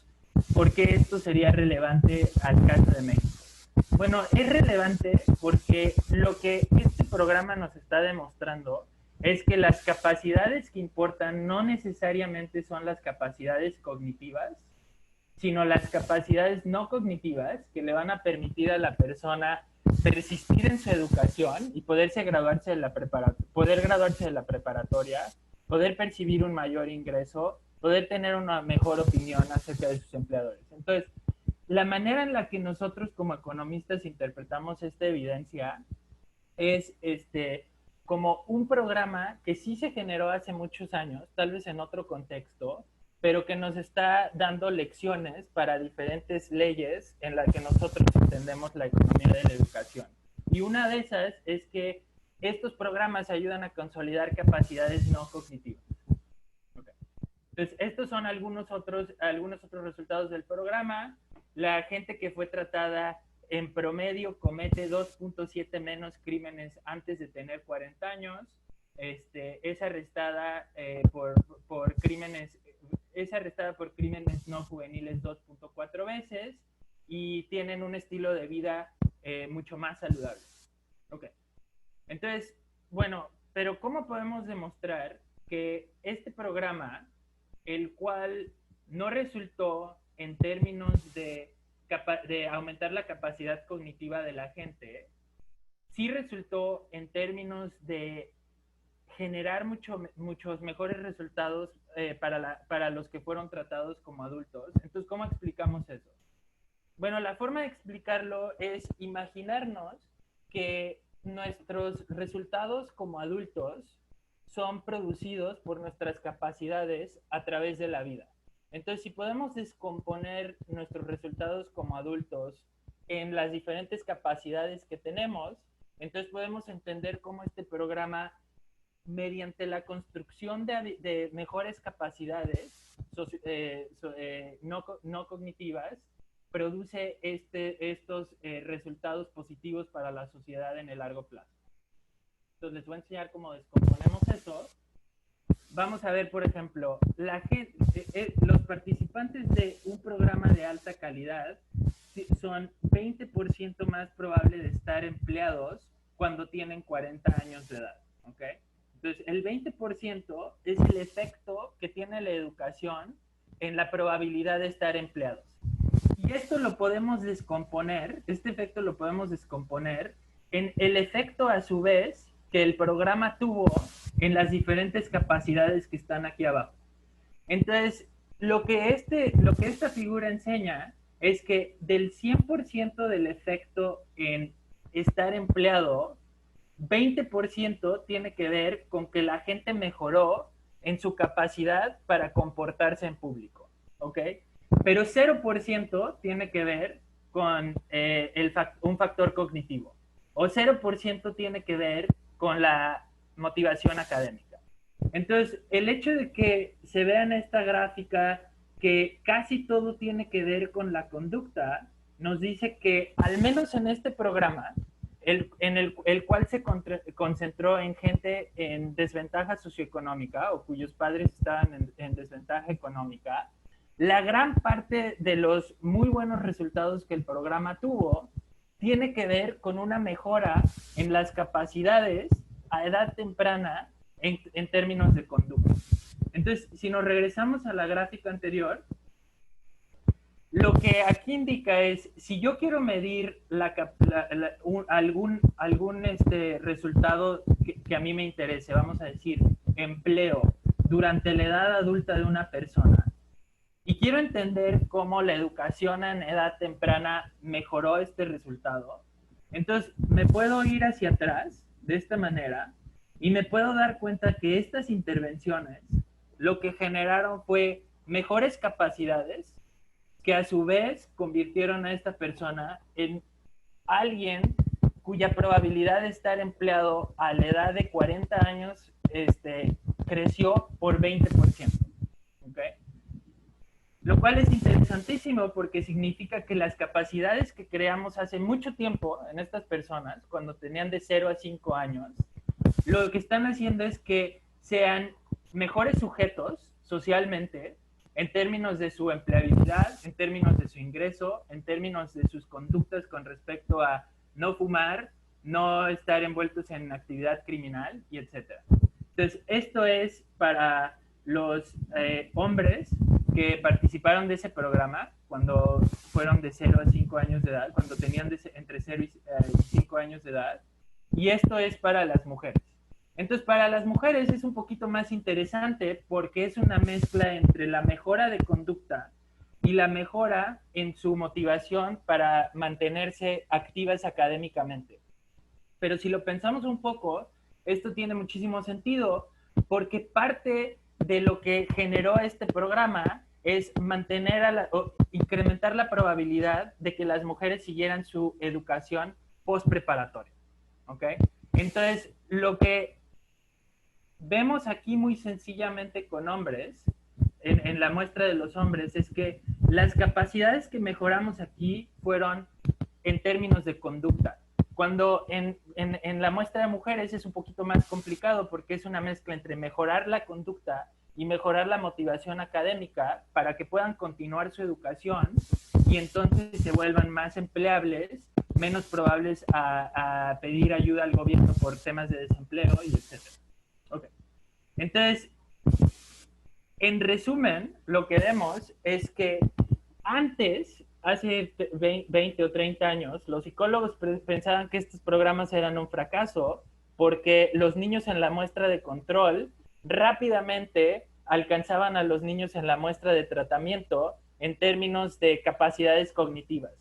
¿Por qué esto sería relevante al caso de México? Bueno, es relevante porque lo que este programa nos está demostrando es que las capacidades que importan no necesariamente son las capacidades cognitivas, sino las capacidades no cognitivas que le van a permitir a la persona persistir en su educación y poder graduarse de la preparatoria, poder percibir un mayor ingreso, poder tener una mejor opinión acerca de sus empleadores. Entonces, la manera en la que nosotros como economistas interpretamos esta evidencia es como un programa que sí se generó hace muchos años, tal vez en otro contexto, pero que nos está dando lecciones para diferentes leyes en las que nosotros entendemos la economía de la educación. Y una de esas es que estos programas ayudan a consolidar capacidades no cognitivas. Okay. Entonces, estos son algunos otros resultados del programa. La gente que fue tratada en promedio comete 2.7 menos crímenes antes de tener 40 años. Es arrestada por crímenes no juveniles 2.4 veces y tienen un estilo de vida mucho más saludable. Okay. Entonces, bueno, pero ¿cómo podemos demostrar que este programa, el cual no resultó en términos de aumentar la capacidad cognitiva de la gente, sí resultó en términos de generar muchos mejores resultados para los que fueron tratados como adultos? Entonces, ¿cómo explicamos eso? Bueno, la forma de explicarlo es imaginarnos que nuestros resultados como adultos son producidos por nuestras capacidades a través de la vida. Entonces, si podemos descomponer nuestros resultados como adultos en las diferentes capacidades que tenemos, Entonces podemos entender cómo este programa, mediante la construcción de mejores capacidades no cognitivas, produce estos resultados positivos para la sociedad en el largo plazo. Entonces les voy a enseñar cómo descomponemos eso. Vamos a ver, por ejemplo, los participantes de un programa de alta calidad son 20% más probables de estar empleados cuando tienen 40 años de edad, ¿ok? Entonces, el 20% es el efecto que tiene la educación en la probabilidad de estar empleados. Y esto lo podemos descomponer, este efecto lo podemos descomponer en el efecto a su vez que el programa tuvo en las diferentes capacidades que están aquí abajo. Entonces, lo que esta figura enseña es que del 100% del efecto en estar empleado, 20% tiene que ver con que la gente mejoró en su capacidad para comportarse en público, ¿ok? Pero 0% tiene que ver con un factor cognitivo, o 0% tiene que ver con la motivación académica. Entonces, el hecho de que se vea en esta gráfica que casi todo tiene que ver con la conducta, nos dice que, al menos en este programa, el cual se concentró en gente en desventaja socioeconómica o cuyos padres estaban en desventaja económica, la gran parte de los muy buenos resultados que el programa tuvo tiene que ver con una mejora en las capacidades a edad temprana en términos de conducta. Entonces, si nos regresamos a la gráfica anterior, lo que aquí indica es, si yo quiero medir algún resultado que a mí me interese, vamos a decir, empleo durante la edad adulta de una persona, y quiero entender cómo la educación en edad temprana mejoró este resultado, entonces me puedo ir hacia atrás de esta manera y me puedo dar cuenta que estas intervenciones lo que generaron fue mejores capacidades que a su vez convirtieron a esta persona en alguien cuya probabilidad de estar empleado a la edad de 40 años creció por 20%. ¿Okay? Lo cual es interesantísimo porque significa que las capacidades que creamos hace mucho tiempo en estas personas, cuando tenían de 0 a 5 años, lo que están haciendo es que sean mejores sujetos socialmente en términos de su empleabilidad, en términos de su ingreso, en términos de sus conductas con respecto a no fumar, no estar envueltos en actividad criminal, y etc. Entonces, esto es para los hombres que participaron de ese programa cuando fueron de 0 a 5 años de edad, cuando tenían entre 0 y 5 años de edad, y esto es para las mujeres. Entonces, para las mujeres es un poquito más interesante porque es una mezcla entre la mejora de conducta y la mejora en su motivación para mantenerse activas académicamente. Pero si lo pensamos un poco, esto tiene muchísimo sentido porque parte de lo que generó este programa es incrementar la probabilidad de que las mujeres siguieran su educación postpreparatoria. ¿Ok? Entonces, lo que vemos aquí muy sencillamente con hombres, en la muestra de los hombres, es que las capacidades que mejoramos aquí fueron en términos de conducta. Cuando en la muestra de mujeres es un poquito más complicado porque es una mezcla entre mejorar la conducta y mejorar la motivación académica para que puedan continuar su educación y entonces se vuelvan más empleables, menos probables a pedir ayuda al gobierno por temas de desempleo y etc. Okay. Entonces, en resumen, lo que vemos es que antes, hace 20 o 30 años, los psicólogos pensaban que estos programas eran un fracaso porque los niños en la muestra de control rápidamente alcanzaban a los niños en la muestra de tratamiento en términos de capacidades cognitivas.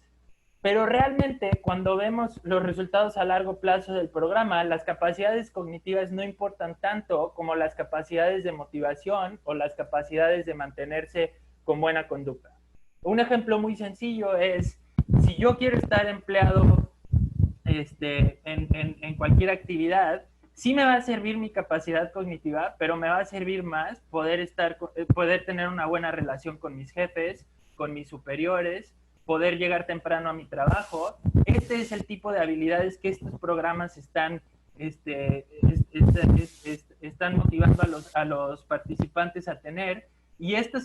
Pero realmente, cuando vemos los resultados a largo plazo del programa, las capacidades cognitivas no importan tanto como las capacidades de motivación o las capacidades de mantenerse con buena conducta. Un ejemplo muy sencillo es, si yo quiero estar empleado en cualquier actividad, sí me va a servir mi capacidad cognitiva, pero me va a servir más poder tener una buena relación con mis jefes, con mis superiores, poder llegar temprano a mi trabajo. Este es el tipo de habilidades que estos programas están motivando a los participantes a tener, y estas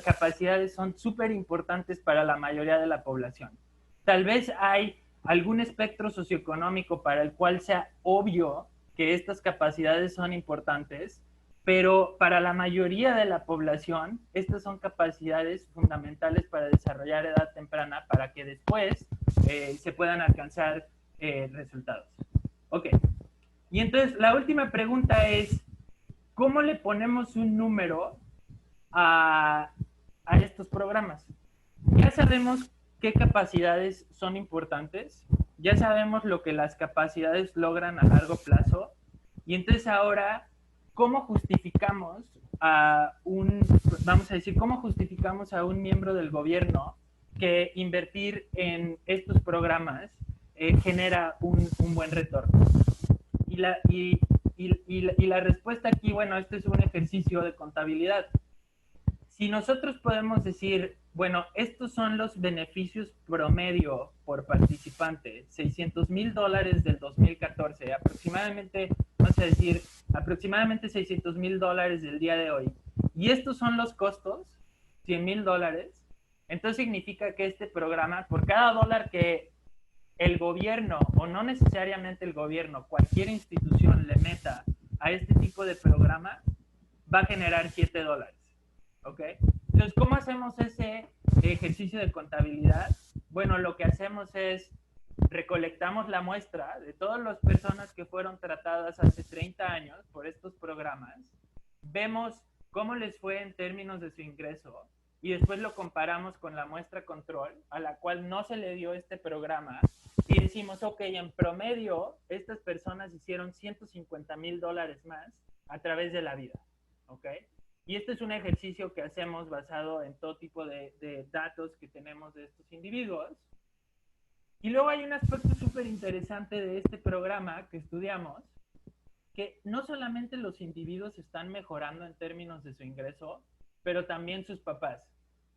capacidades son súper importantes para la mayoría de la población. Tal vez hay algún espectro socioeconómico para el cual sea obvio que estas capacidades son importantes, pero para la mayoría de la población, estas son capacidades fundamentales para desarrollar edad temprana para que después se puedan alcanzar resultados. Ok, y entonces la última pregunta es, ¿cómo le ponemos un número a estos programas? Ya sabemos qué capacidades son importantes, ya sabemos lo que las capacidades logran a largo plazo, y entonces ahora, ¿cómo justificamos cómo justificamos a un miembro del gobierno que invertir en estos programas genera un buen retorno? Y la respuesta aquí, bueno, este es un ejercicio de contabilidad. Si nosotros podemos decir, bueno, estos son los beneficios promedio por participante, $600,000 del 2014, aproximadamente, vamos a decir, aproximadamente $600,000 del día de hoy, y estos son los costos, $100,000, entonces significa que este programa, por cada dólar que el gobierno, o no necesariamente el gobierno, cualquier institución le meta a este tipo de programa, va a generar $7. ¿Ok? Entonces, ¿cómo hacemos ese ejercicio de contabilidad? Bueno, lo que hacemos es recolectamos la muestra de todas las personas que fueron tratadas hace 30 años por estos programas, vemos cómo les fue en términos de su ingreso y después lo comparamos con la muestra control a la cual no se le dio este programa y decimos, ok, en promedio estas personas hicieron $150,000 más a través de la vida, ¿ok? Y este es un ejercicio que hacemos basado en todo tipo de datos que tenemos de estos individuos. Y luego hay un aspecto súper interesante de este programa que estudiamos, que no solamente los individuos están mejorando en términos de su ingreso, pero también sus papás.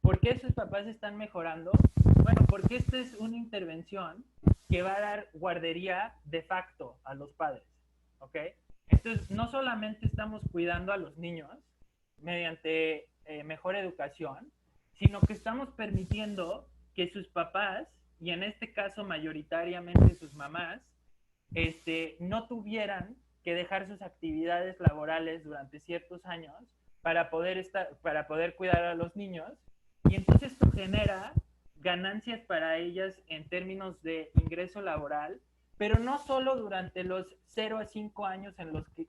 ¿Por qué sus papás están mejorando? Bueno, porque esta es una intervención que va a dar guardería de facto a los padres, ¿ok? Entonces, no solamente estamos cuidando a los niños mediante mejor educación, sino que estamos permitiendo que sus papás, y en este caso mayoritariamente sus mamás, no tuvieran que dejar sus actividades laborales durante ciertos años para poder cuidar a los niños, y entonces esto genera ganancias para ellas en términos de ingreso laboral, pero no solo durante los 0 a 5 años en los que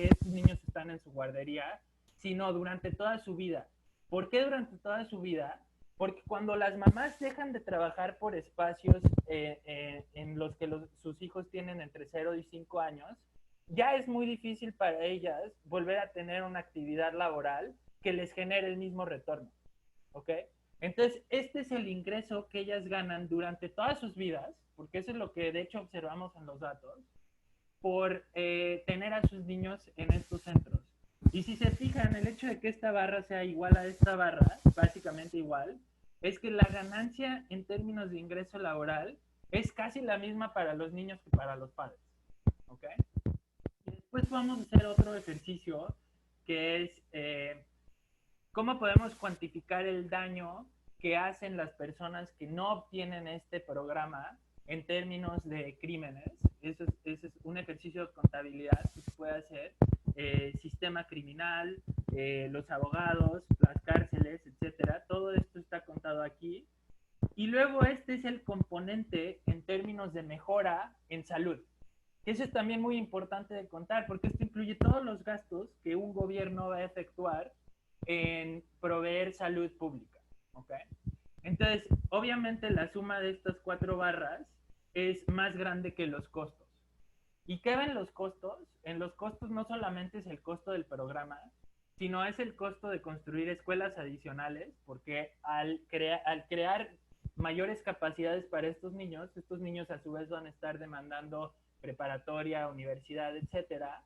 estos niños están en su guardería, sino durante toda su vida. ¿Por qué durante toda su vida? Porque cuando las mamás dejan de trabajar por espacios en los que sus hijos tienen entre 0 y 5 años, ya es muy difícil para ellas volver a tener una actividad laboral que les genere el mismo retorno, ¿ok? Entonces, este es el ingreso que ellas ganan durante todas sus vidas, porque eso es lo que de hecho observamos en los datos, por tener a sus niños en estos centros. Y si se fijan, el hecho de que esta barra sea igual a esta barra, básicamente igual, es que la ganancia en términos de ingreso laboral es casi la misma para los niños que para los padres, ¿ok? Y después vamos a hacer otro ejercicio que es cómo podemos cuantificar el daño que hacen las personas que no obtienen este programa en términos de crímenes. Ese es un ejercicio de contabilidad que se puede hacer. Sistema criminal, los abogados, las cárceles, etcétera. Todo esto está contado aquí. Y luego este es el componente en términos de mejora en salud. Eso es también muy importante de contar porque esto incluye todos los gastos que un gobierno va a efectuar en proveer salud pública, ¿ok? Entonces, obviamente la suma de estas 4 barras es más grande que los costos. ¿Y qué ven los costos? En los costos no solamente es el costo del programa, sino es el costo de construir escuelas adicionales, porque al crear mayores capacidades para estos niños a su vez van a estar demandando preparatoria, universidad, etcétera,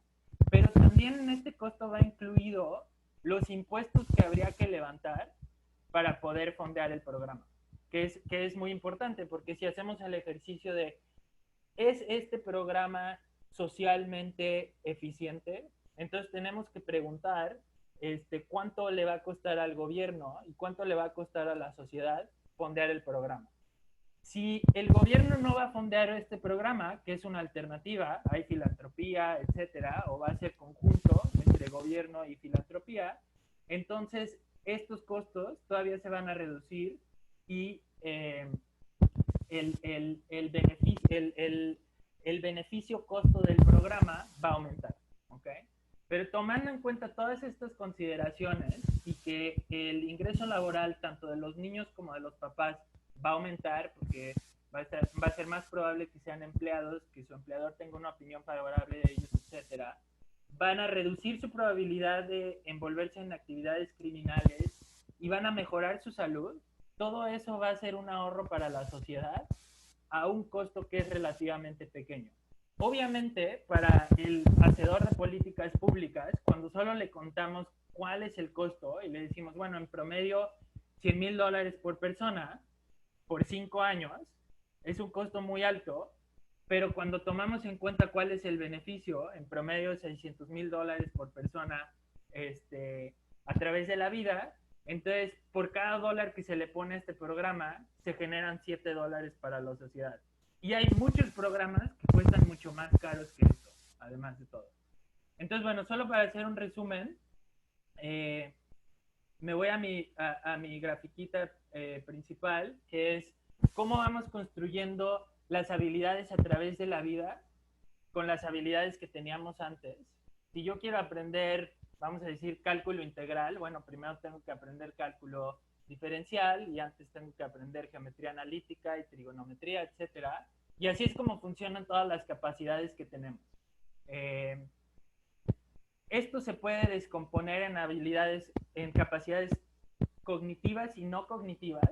pero también en este costo va incluido los impuestos que habría que levantar para poder fondear el programa, que es muy importante, porque si hacemos el ejercicio de, ¿es este programa socialmente eficiente? Entonces tenemos que preguntar cuánto le va a costar al gobierno y cuánto le va a costar a la sociedad fondear el programa. Si el gobierno no va a fondear este programa, que es una alternativa, hay filantropía, etcétera, o va a ser conjunto entre gobierno y filantropía, entonces estos costos todavía se van a reducir y el beneficio costo del programa va a aumentar, ¿ok? Pero tomando en cuenta todas estas consideraciones y que el ingreso laboral tanto de los niños como de los papás va a aumentar, porque va a ser más probable que sean empleados, que su empleador tenga una opinión favorable de ellos, etcétera, van a reducir su probabilidad de envolverse en actividades criminales y van a mejorar su salud. Todo eso va a ser un ahorro para la sociedad a un costo que es relativamente pequeño. Obviamente, para el hacedor de políticas públicas, cuando solo le contamos cuál es el costo y le decimos, bueno, en promedio $100,000 por persona por 5 años, es un costo muy alto, pero cuando tomamos en cuenta cuál es el beneficio, en promedio $600,000 por persona a través de la vida, entonces por cada dólar que se le pone a este programa, se generan $7 para la sociedad. Y hay muchos programas que cuestan mucho más caros que esto, además de todo. Entonces, bueno, solo para hacer un resumen, me voy a mi grafiquita principal, que es cómo vamos construyendo las habilidades a través de la vida con las habilidades que teníamos antes. Si yo quiero aprender, vamos a decir, cálculo integral, bueno, primero tengo que aprender cálculo diferencial y antes tengo que aprender geometría analítica y trigonometría, etcétera. Y así es como funcionan todas las capacidades que tenemos. Esto se puede descomponer en habilidades, en capacidades cognitivas y no cognitivas.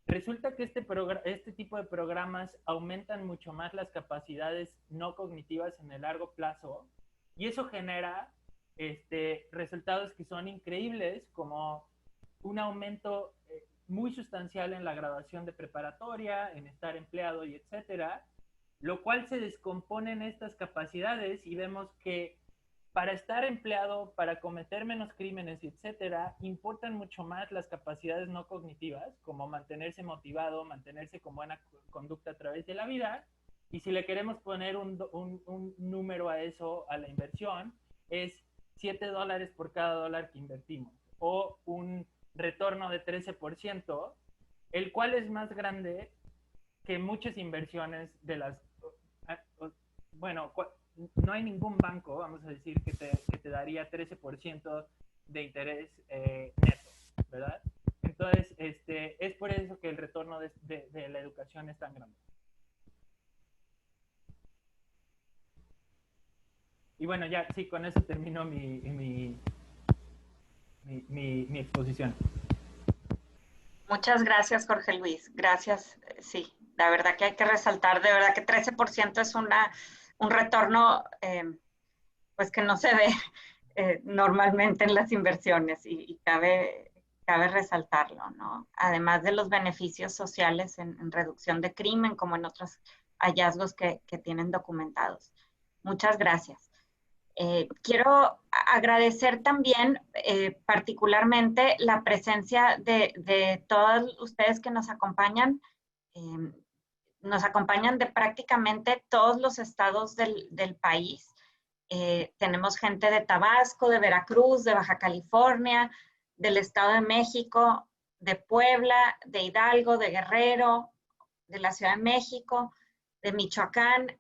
Resulta que este tipo de programas aumentan mucho más las capacidades no cognitivas en el largo plazo y eso genera resultados que son increíbles, como un aumento muy sustancial en la graduación de preparatoria, en estar empleado y etcétera, lo cual se descompone en estas capacidades y vemos que para estar empleado, para cometer menos crímenes, etcétera, importan mucho más las capacidades no cognitivas, como mantenerse motivado, mantenerse con buena conducta a través de la vida. Y si le queremos poner un número a eso, a la inversión, es $7 por cada dólar que invertimos, o un retorno de 13%, el cual es más grande que muchas inversiones de las... Bueno, no hay ningún banco, vamos a decir, que te daría 13% de interés neto, ¿verdad? Entonces, es por eso que el retorno de la educación es tan grande. Y bueno, ya, sí, con eso termino mi exposición. Muchas gracias, Jorge Luis. Gracias. Sí, la verdad que hay que resaltar, de verdad que 13% es un retorno pues que no se ve normalmente en las inversiones y cabe resaltarlo, ¿no? Además de los beneficios sociales en reducción de crimen, como en otros hallazgos que tienen documentados. Muchas gracias. Quiero agradecer también particularmente la presencia de todos ustedes que nos acompañan. Nos acompañan de prácticamente todos los estados del país. Tenemos gente de Tabasco, de Veracruz, de Baja California, del Estado de México, de Puebla, de Hidalgo, de Guerrero, de la Ciudad de México, de Michoacán,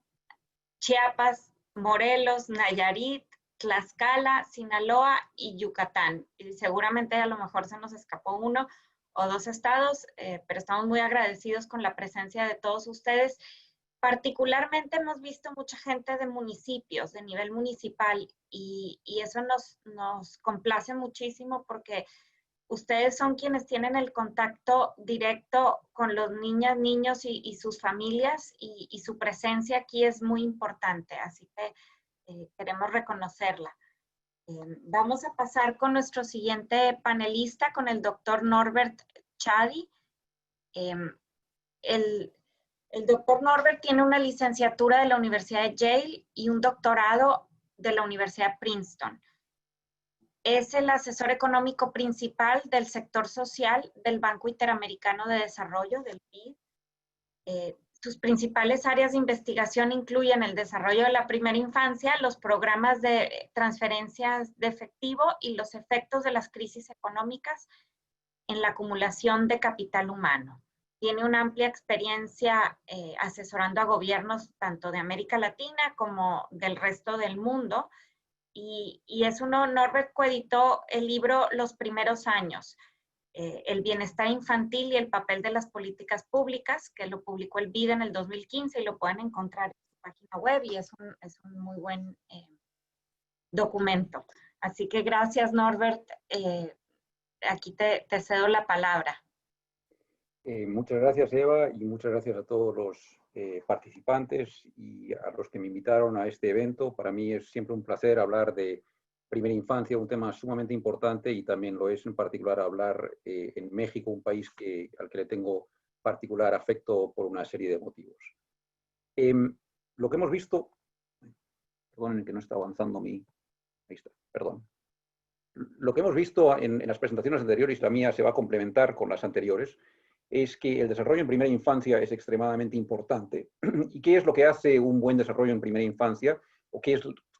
Chiapas, Morelos, Nayarit, Tlaxcala, Sinaloa y Yucatán. Y seguramente a lo mejor se nos escapó uno o dos estados, pero estamos muy agradecidos con la presencia de todos ustedes. Particularmente hemos visto mucha gente de municipios, de nivel municipal, y eso nos complace muchísimo porque ustedes son quienes tienen el contacto directo con los niñas, niños y sus familias, y su presencia aquí es muy importante, así que queremos reconocerla. Vamos a pasar con nuestro siguiente panelista, con el doctor Norbert Chadi. El doctor Norbert tiene una licenciatura de la Universidad de Yale y un doctorado de la Universidad de Princeton. Es el asesor económico principal del sector social del Banco Interamericano de Desarrollo, del BID. Sus principales áreas de investigación incluyen el desarrollo de la primera infancia, los programas de transferencias de efectivo y los efectos de las crisis económicas en la acumulación de capital humano. Tiene una amplia experiencia asesorando a gobiernos tanto de América Latina como del resto del mundo. Y es un honor. Norbert coeditó el libro Los primeros años, el bienestar infantil y el papel de las políticas públicas, que lo publicó el BID en el 2015 y lo pueden encontrar en su página web, y es un muy buen documento. Así que gracias, Norbert. Aquí te cedo la palabra. Muchas gracias, Eva, y muchas gracias a todos los participantes y a los que me invitaron a este evento. Para mí es siempre un placer hablar de primera infancia, un tema sumamente importante, y también lo es en particular hablar en México, un país al que le tengo particular afecto por una serie de motivos. Lo que hemos visto, perdonen que no está avanzando ahí está, perdón. Lo que hemos visto en las presentaciones anteriores, y la mía se va a complementar con las anteriores, es que el desarrollo en primera infancia es extremadamente importante. ¿Y qué es lo que hace un buen desarrollo en primera infancia? ¿O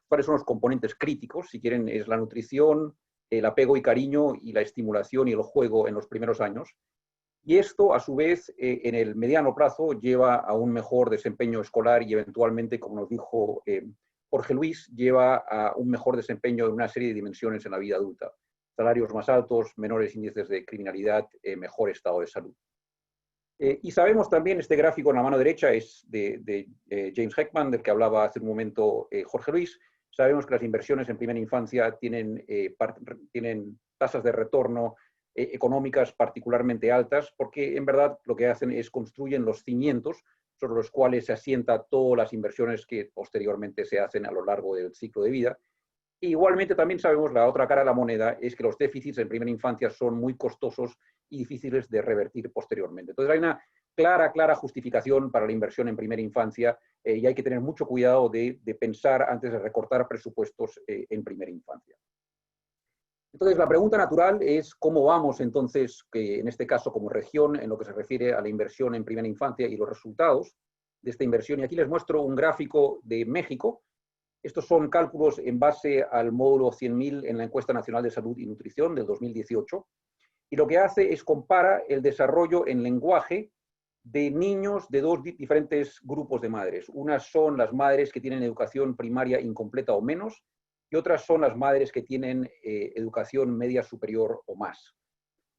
cuáles son los componentes críticos? Si quieren, es la nutrición, el apego y cariño, y la estimulación y el juego en los primeros años. Y esto, a su vez, en el mediano plazo, lleva a un mejor desempeño escolar y eventualmente, como nos dijo Jorge Luis, lleva a un mejor desempeño en una serie de dimensiones en la vida adulta. Salarios más altos, menores índices de criminalidad, mejor estado de salud. Y sabemos también, este gráfico en la mano derecha es de James Heckman, del que hablaba hace un momento Jorge Luis. Sabemos que las inversiones en primera infancia tienen tasas de retorno económicas particularmente altas, porque en verdad lo que hacen es construyen los cimientos sobre los cuales se asientan todas las inversiones que posteriormente se hacen a lo largo del ciclo de vida. E igualmente también sabemos, la otra cara de la moneda es que los déficits en primera infancia son muy costosos y difíciles de revertir posteriormente. Entonces hay una clara justificación para la inversión en primera infancia, y hay que tener mucho cuidado de pensar antes de recortar presupuestos en primera infancia. Entonces la pregunta natural es cómo vamos entonces, en este caso como región, en lo que se refiere a la inversión en primera infancia y los resultados de esta inversión. Y aquí les muestro un gráfico de México. Estos son cálculos en base al módulo 100.000 en la Encuesta Nacional de Salud y Nutrición del 2018. Y lo que hace es compara el desarrollo en lenguaje de niños de dos diferentes grupos de madres. Unas son las madres que tienen educación primaria incompleta o menos, y otras son las madres que tienen educación media superior o más.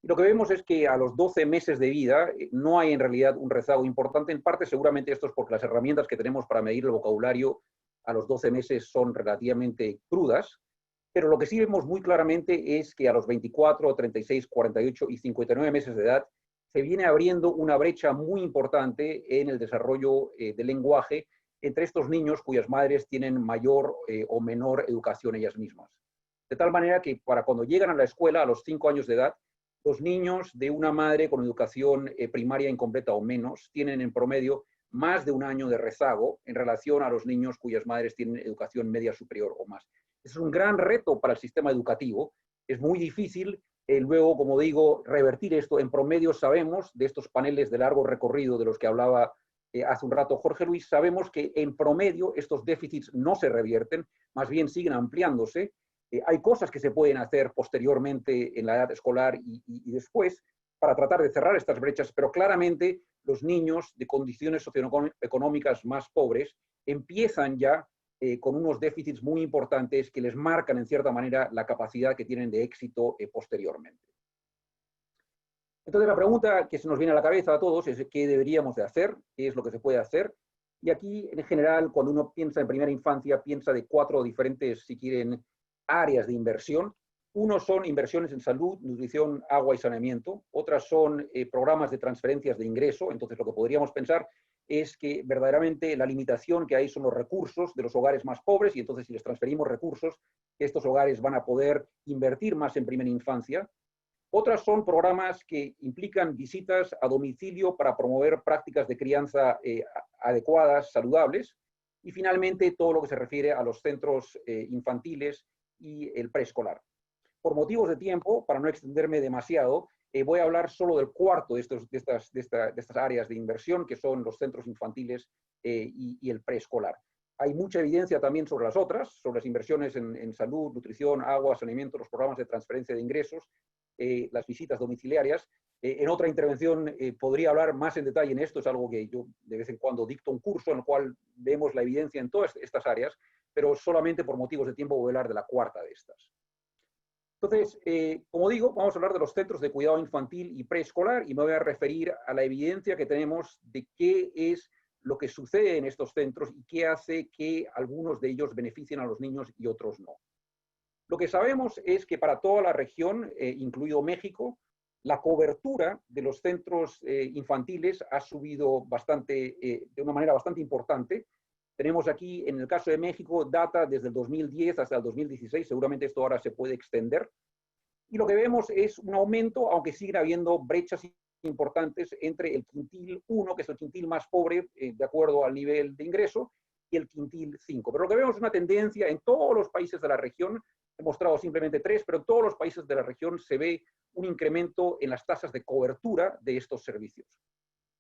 Y lo que vemos es que a los 12 meses de vida no hay en realidad un rezago importante. En parte seguramente esto es porque las herramientas que tenemos para medir el vocabulario a los 12 meses son relativamente crudas, pero lo que sí vemos muy claramente es que a los 24, 36, 48 y 59 meses de edad se viene abriendo una brecha muy importante en el desarrollo del lenguaje entre estos niños cuyas madres tienen mayor o menor educación ellas mismas. De tal manera que para cuando llegan a la escuela a los 5 años de edad, los niños de una madre con educación primaria incompleta o menos tienen en promedio más de un año de rezago en relación a los niños cuyas madres tienen educación media superior o más. Es un gran reto para el sistema educativo. Es muy difícil luego, como digo, revertir esto. En promedio sabemos, de estos paneles de largo recorrido de los que hablaba hace un rato Jorge Luis, sabemos que en promedio estos déficits no se revierten, más bien siguen ampliándose. Hay cosas que se pueden hacer posteriormente en la edad escolar y después para tratar de cerrar estas brechas, pero claramente los niños de condiciones socioeconómicas más pobres empiezan ya con unos déficits muy importantes que les marcan en cierta manera la capacidad que tienen de éxito posteriormente. Entonces la pregunta que se nos viene a la cabeza a todos es qué deberíamos de hacer, qué es lo que se puede hacer. Y aquí en general cuando uno piensa en primera infancia piensa de 4 diferentes, si quieren, áreas de inversión. Unos son inversiones en salud, nutrición, agua y saneamiento. Otras son programas de transferencias de ingreso. Entonces, lo que podríamos pensar es que verdaderamente la limitación que hay son los recursos de los hogares más pobres y entonces si les transferimos recursos, estos hogares van a poder invertir más en primera infancia. Otras son programas que implican visitas a domicilio para promover prácticas de crianza adecuadas, saludables. Y finalmente, todo lo que se refiere a los centros infantiles y el preescolar. Por motivos de tiempo, para no extenderme demasiado, voy a hablar solo del cuarto de estas áreas de inversión, que son los centros infantiles y el preescolar. Hay mucha evidencia también sobre las otras, sobre las inversiones en salud, nutrición, agua, saneamiento, los programas de transferencia de ingresos, las visitas domiciliarias. En otra intervención podría hablar más en detalle en esto, es algo que yo de vez en cuando dicto un curso en el cual vemos la evidencia en todas estas áreas, pero solamente por motivos de tiempo voy a hablar de la cuarta de estas. Entonces, como digo, vamos a hablar de los centros de cuidado infantil y preescolar y me voy a referir a la evidencia que tenemos de qué es lo que sucede en estos centros y qué hace que algunos de ellos beneficien a los niños y otros no. Lo que sabemos es que para toda la región, incluido México, la cobertura de los centros infantiles ha subido bastante, de una manera bastante importante. Tenemos aquí, en el caso de México, data desde el 2010 hasta el 2016. Seguramente esto ahora se puede extender. Y lo que vemos es un aumento, aunque siguen habiendo brechas importantes entre el quintil 1, que es el quintil más pobre, de acuerdo al nivel de ingreso, y el quintil 5. Pero lo que vemos es una tendencia en todos los países de la región. He mostrado simplemente 3, pero en todos los países de la región se ve un incremento en las tasas de cobertura de estos servicios.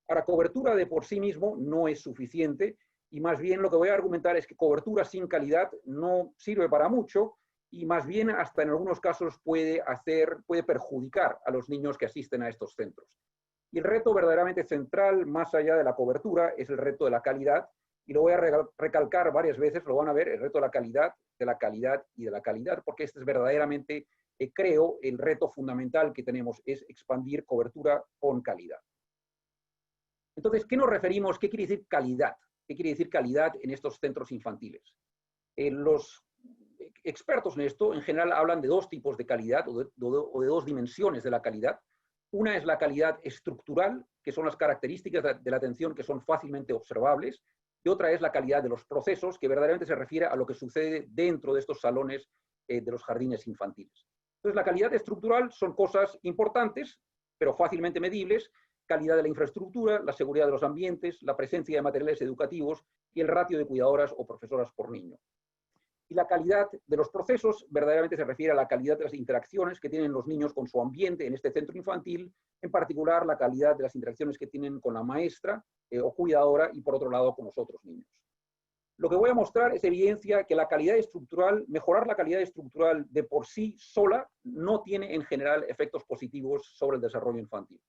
Ahora, cobertura de por sí mismo no es suficiente y más bien lo que voy a argumentar es que cobertura sin calidad no sirve para mucho y más bien hasta en algunos casos puede perjudicar a los niños que asisten a estos centros. Y el reto verdaderamente central, más allá de la cobertura, es el reto de la calidad. Y lo voy a recalcar varias veces, lo van a ver, el reto de la calidad y de la calidad, porque este es verdaderamente, creo, el reto fundamental que tenemos, es expandir cobertura con calidad. Entonces, ¿qué nos referimos? ¿Qué quiere decir calidad? ¿Qué quiere decir calidad en estos centros infantiles? Los expertos en esto, en general, hablan de dos tipos de calidad o de dos dimensiones de la calidad. Una es la calidad estructural, que son las características de la atención que son fácilmente observables, y otra es la calidad de los procesos, que verdaderamente se refiere a lo que sucede dentro de estos salones de los jardines infantiles. Entonces, la calidad estructural son cosas importantes, pero fácilmente medibles: calidad de la infraestructura, la seguridad de los ambientes, la presencia de materiales educativos y el ratio de cuidadoras o profesoras por niño. Y la calidad de los procesos verdaderamente se refiere a la calidad de las interacciones que tienen los niños con su ambiente en este centro infantil, en particular la calidad de las interacciones que tienen con la maestra o cuidadora y por otro lado con los otros niños. Lo que voy a mostrar es evidencia que la calidad estructural, mejorar la calidad estructural de por sí sola no tiene en general efectos positivos sobre el desarrollo infantil.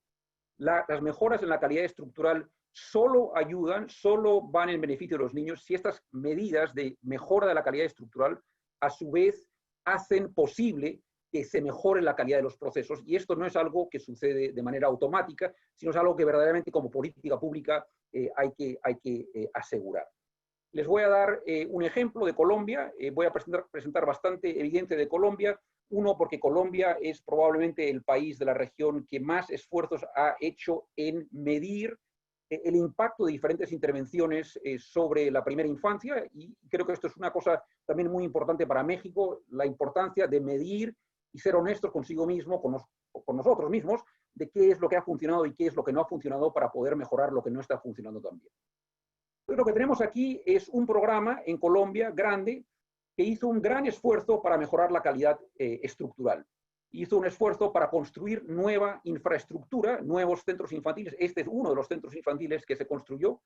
Las mejoras en la calidad estructural solo ayudan, solo van en beneficio de los niños si estas medidas de mejora de la calidad estructural a su vez hacen posible que se mejore la calidad de los procesos, y esto no es algo que sucede de manera automática, sino es algo que verdaderamente como política pública hay que asegurar. Les voy a dar un ejemplo de Colombia. Voy a presentar bastante evidencia de Colombia. Uno, porque Colombia es probablemente el país de la región que más esfuerzos ha hecho en medir el impacto de diferentes intervenciones sobre la primera infancia, y creo que esto es una cosa también muy importante para México, la importancia de medir y ser honestos consigo mismo, con nosotros mismos, de qué es lo que ha funcionado y qué es lo que no ha funcionado para poder mejorar lo que no está funcionando tan bien. Entonces, lo que tenemos aquí es un programa en Colombia grande que hizo un gran esfuerzo para mejorar la calidad estructural. Hizo un esfuerzo para construir nueva infraestructura, nuevos centros infantiles. Este es uno de los centros infantiles que se construyó.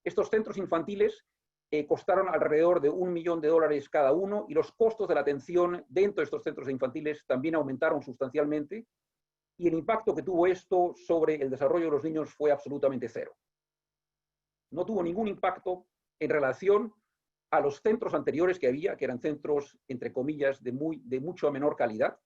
Estos centros infantiles costaron alrededor de $1 millón cada uno, y los costos de la atención dentro de estos centros infantiles también aumentaron sustancialmente, y el impacto que tuvo esto sobre el desarrollo de los niños fue absolutamente cero. No tuvo ningún impacto en relación a los centros anteriores que había, que eran centros, entre comillas, de mucho menor calidad,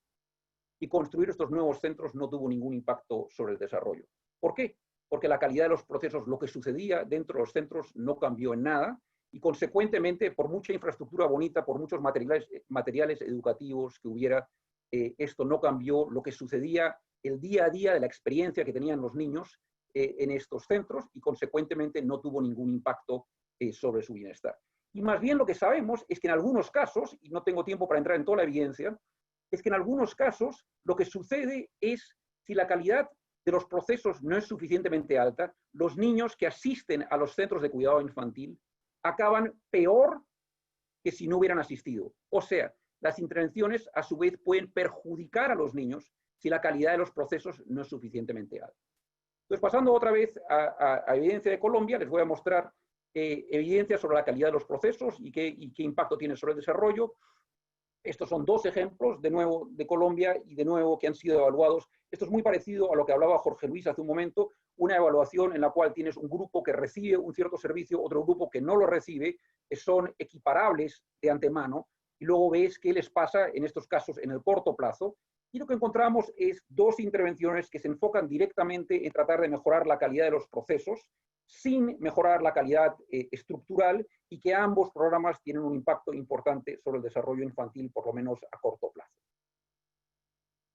y construir estos nuevos centros no tuvo ningún impacto sobre el desarrollo. ¿Por qué? Porque la calidad de los procesos, lo que sucedía dentro de los centros, no cambió en nada, y consecuentemente, por mucha infraestructura bonita, por muchos materiales educativos que hubiera, esto no cambió lo que sucedía el día a día de la experiencia que tenían los niños en estos centros y consecuentemente no tuvo ningún impacto sobre su bienestar. Y más bien lo que sabemos es que en algunos casos, y no tengo tiempo para entrar en toda la evidencia, es que en algunos casos lo que sucede es, si la calidad de los procesos no es suficientemente alta, los niños que asisten a los centros de cuidado infantil acaban peor que si no hubieran asistido. O sea, las intervenciones a su vez pueden perjudicar a los niños si la calidad de los procesos no es suficientemente alta. Entonces, pasando otra vez a evidencia de Colombia, les voy a mostrar evidencia sobre la calidad de los procesos y qué impacto tiene sobre el desarrollo. Estos son dos ejemplos, de nuevo, de Colombia y de nuevo que han sido evaluados. Esto es muy parecido a lo que hablaba Jorge Luis hace un momento, una evaluación en la cual tienes un grupo que recibe un cierto servicio, otro grupo que no lo recibe, que son equiparables de antemano, y luego ves qué les pasa en estos casos en el corto plazo. Y lo que encontramos es dos intervenciones que se enfocan directamente en tratar de mejorar la calidad de los procesos, sin mejorar la calidad estructural, y que ambos programas tienen un impacto importante sobre el desarrollo infantil, por lo menos a corto plazo.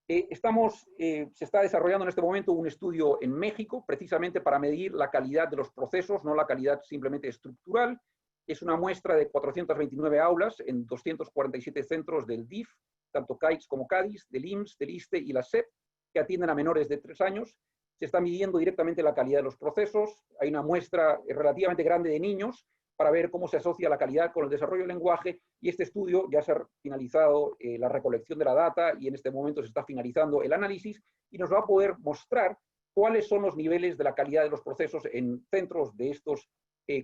Se está desarrollando en este momento un estudio en México, precisamente para medir la calidad de los procesos, no la calidad simplemente estructural. Es una muestra de 429 aulas en 247 centros del DIF, tanto CAICS como CADIS, del IMSS, del ISSSTE y la SEP, que atienden a menores de 3 años. Se está midiendo directamente la calidad de los procesos. Hay una muestra relativamente grande de niños para ver cómo se asocia la calidad con el desarrollo del lenguaje, y este estudio ya se ha finalizado la recolección de la data y en este momento se está finalizando el análisis y nos va a poder mostrar cuáles son los niveles de la calidad de los procesos en centros de estos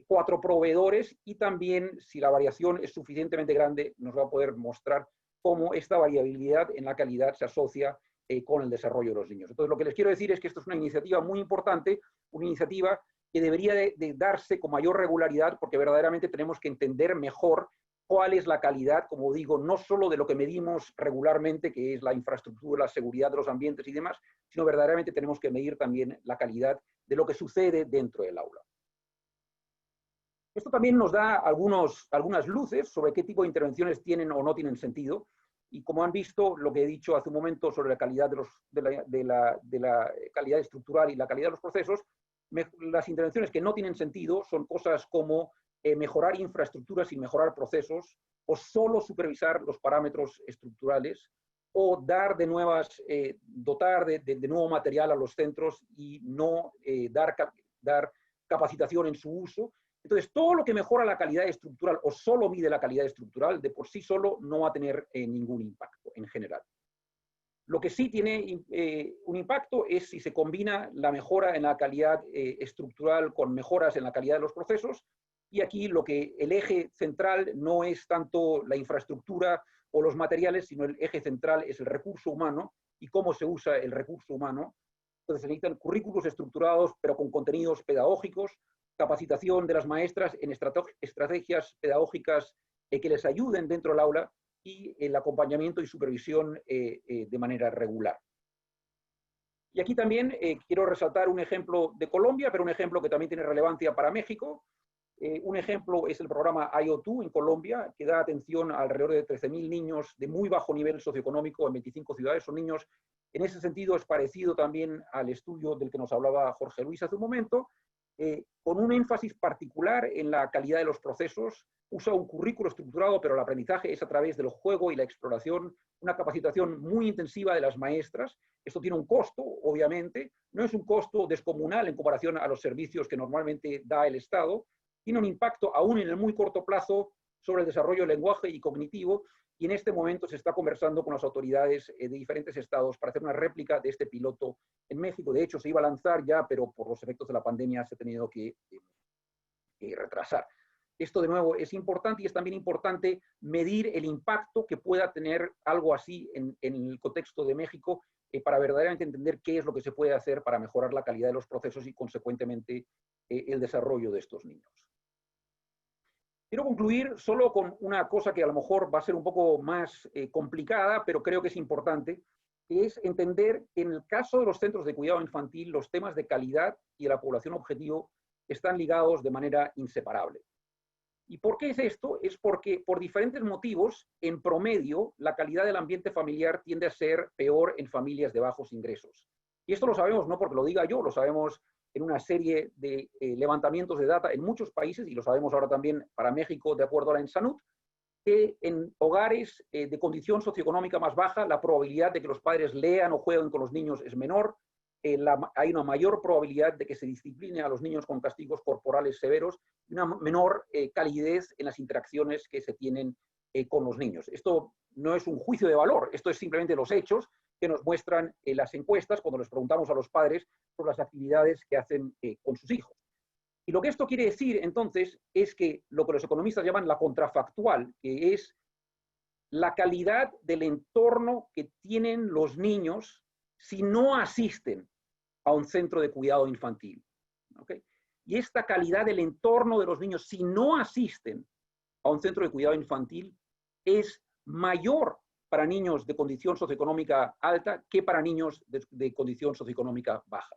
4 proveedores, y también si la variación es suficientemente grande nos va a poder mostrar cómo esta variabilidad en la calidad se asocia con el desarrollo de los niños. Entonces, lo que les quiero decir es que esto es una iniciativa muy importante, una iniciativa que debería de darse con mayor regularidad, porque verdaderamente tenemos que entender mejor cuál es la calidad, como digo, no solo de lo que medimos regularmente, que es la infraestructura, la seguridad de los ambientes y demás, sino verdaderamente tenemos que medir también la calidad de lo que sucede dentro del aula. Esto también nos da algunas luces sobre qué tipo de intervenciones tienen o no tienen sentido. Y como han visto, lo que he dicho hace un momento sobre la calidad de la calidad estructural y la calidad de los procesos, las intervenciones que no tienen sentido son cosas como mejorar infraestructuras sin mejorar procesos, o solo supervisar los parámetros estructurales, o dar dotar de nuevo material a los centros y no dar capacitación en su uso. Entonces, todo lo que mejora la calidad estructural o solo mide la calidad estructural, de por sí solo no va a tener ningún impacto en general. Lo que sí tiene un impacto es si se combina la mejora en la calidad estructural con mejoras en la calidad de los procesos, y aquí el eje central no es tanto la infraestructura o los materiales, sino el eje central es el recurso humano y cómo se usa el recurso humano. Entonces se necesitan currículos estructurados, pero con contenidos pedagógicos, capacitación de las maestras en estrategias pedagógicas que les ayuden dentro del aula, y el acompañamiento y supervisión de manera regular. Y aquí también quiero resaltar un ejemplo de Colombia, pero un ejemplo que también tiene relevancia para México. Un ejemplo es el programa IO2 en Colombia, que da atención a alrededor de 13.000 niños de muy bajo nivel socioeconómico en 25 ciudades. Son niños, en ese sentido es parecido también al estudio del que nos hablaba Jorge Luis hace un momento, con un énfasis particular en la calidad de los procesos. Usa un currículo estructurado, pero el aprendizaje es a través del juego y la exploración, una capacitación muy intensiva de las maestras. Esto tiene un costo, obviamente, no es un costo descomunal en comparación a los servicios que normalmente da el Estado. Tiene un impacto aún en el muy corto plazo sobre el desarrollo del lenguaje y cognitivo, y en este momento se está conversando con las autoridades de diferentes estados para hacer una réplica de este piloto en México. De hecho, se iba a lanzar ya, pero por los efectos de la pandemia se ha tenido que retrasar. Esto, de nuevo, es importante, y es también importante medir el impacto que pueda tener algo así en el contexto de México, para verdaderamente entender qué es lo que se puede hacer para mejorar la calidad de los procesos y, consecuentemente, el desarrollo de estos niños. Quiero concluir solo con una cosa que a lo mejor va a ser un poco más complicada, pero creo que es importante, que es entender que en el caso de los centros de cuidado infantil, los temas de calidad y de la población objetivo están ligados de manera inseparable. ¿Y por qué es esto? Es porque por diferentes motivos, en promedio, la calidad del ambiente familiar tiende a ser peor en familias de bajos ingresos. Y esto lo sabemos no porque lo diga yo, lo sabemos en una serie de levantamientos de data en muchos países, y lo sabemos ahora también para México, de acuerdo a la ENSANUD, que en hogares de condición socioeconómica más baja, la probabilidad de que los padres lean o jueguen con los niños es menor, hay una mayor probabilidad de que se discipline a los niños con castigos corporales severos y una menor calidez en las interacciones que se tienen con los niños. Esto no es un juicio de valor, esto es simplemente los hechos que nos muestran las encuestas cuando les preguntamos a los padres por las actividades que hacen con sus hijos. Y lo que esto quiere decir, entonces, es que lo que los economistas llaman la contrafactual, que es la calidad del entorno que tienen los niños si no asisten a un centro de cuidado infantil. ¿Okay? Y esta calidad del entorno de los niños si no asisten a un centro de cuidado infantil es mayor para niños de condición socioeconómica alta que para niños de condición socioeconómica baja.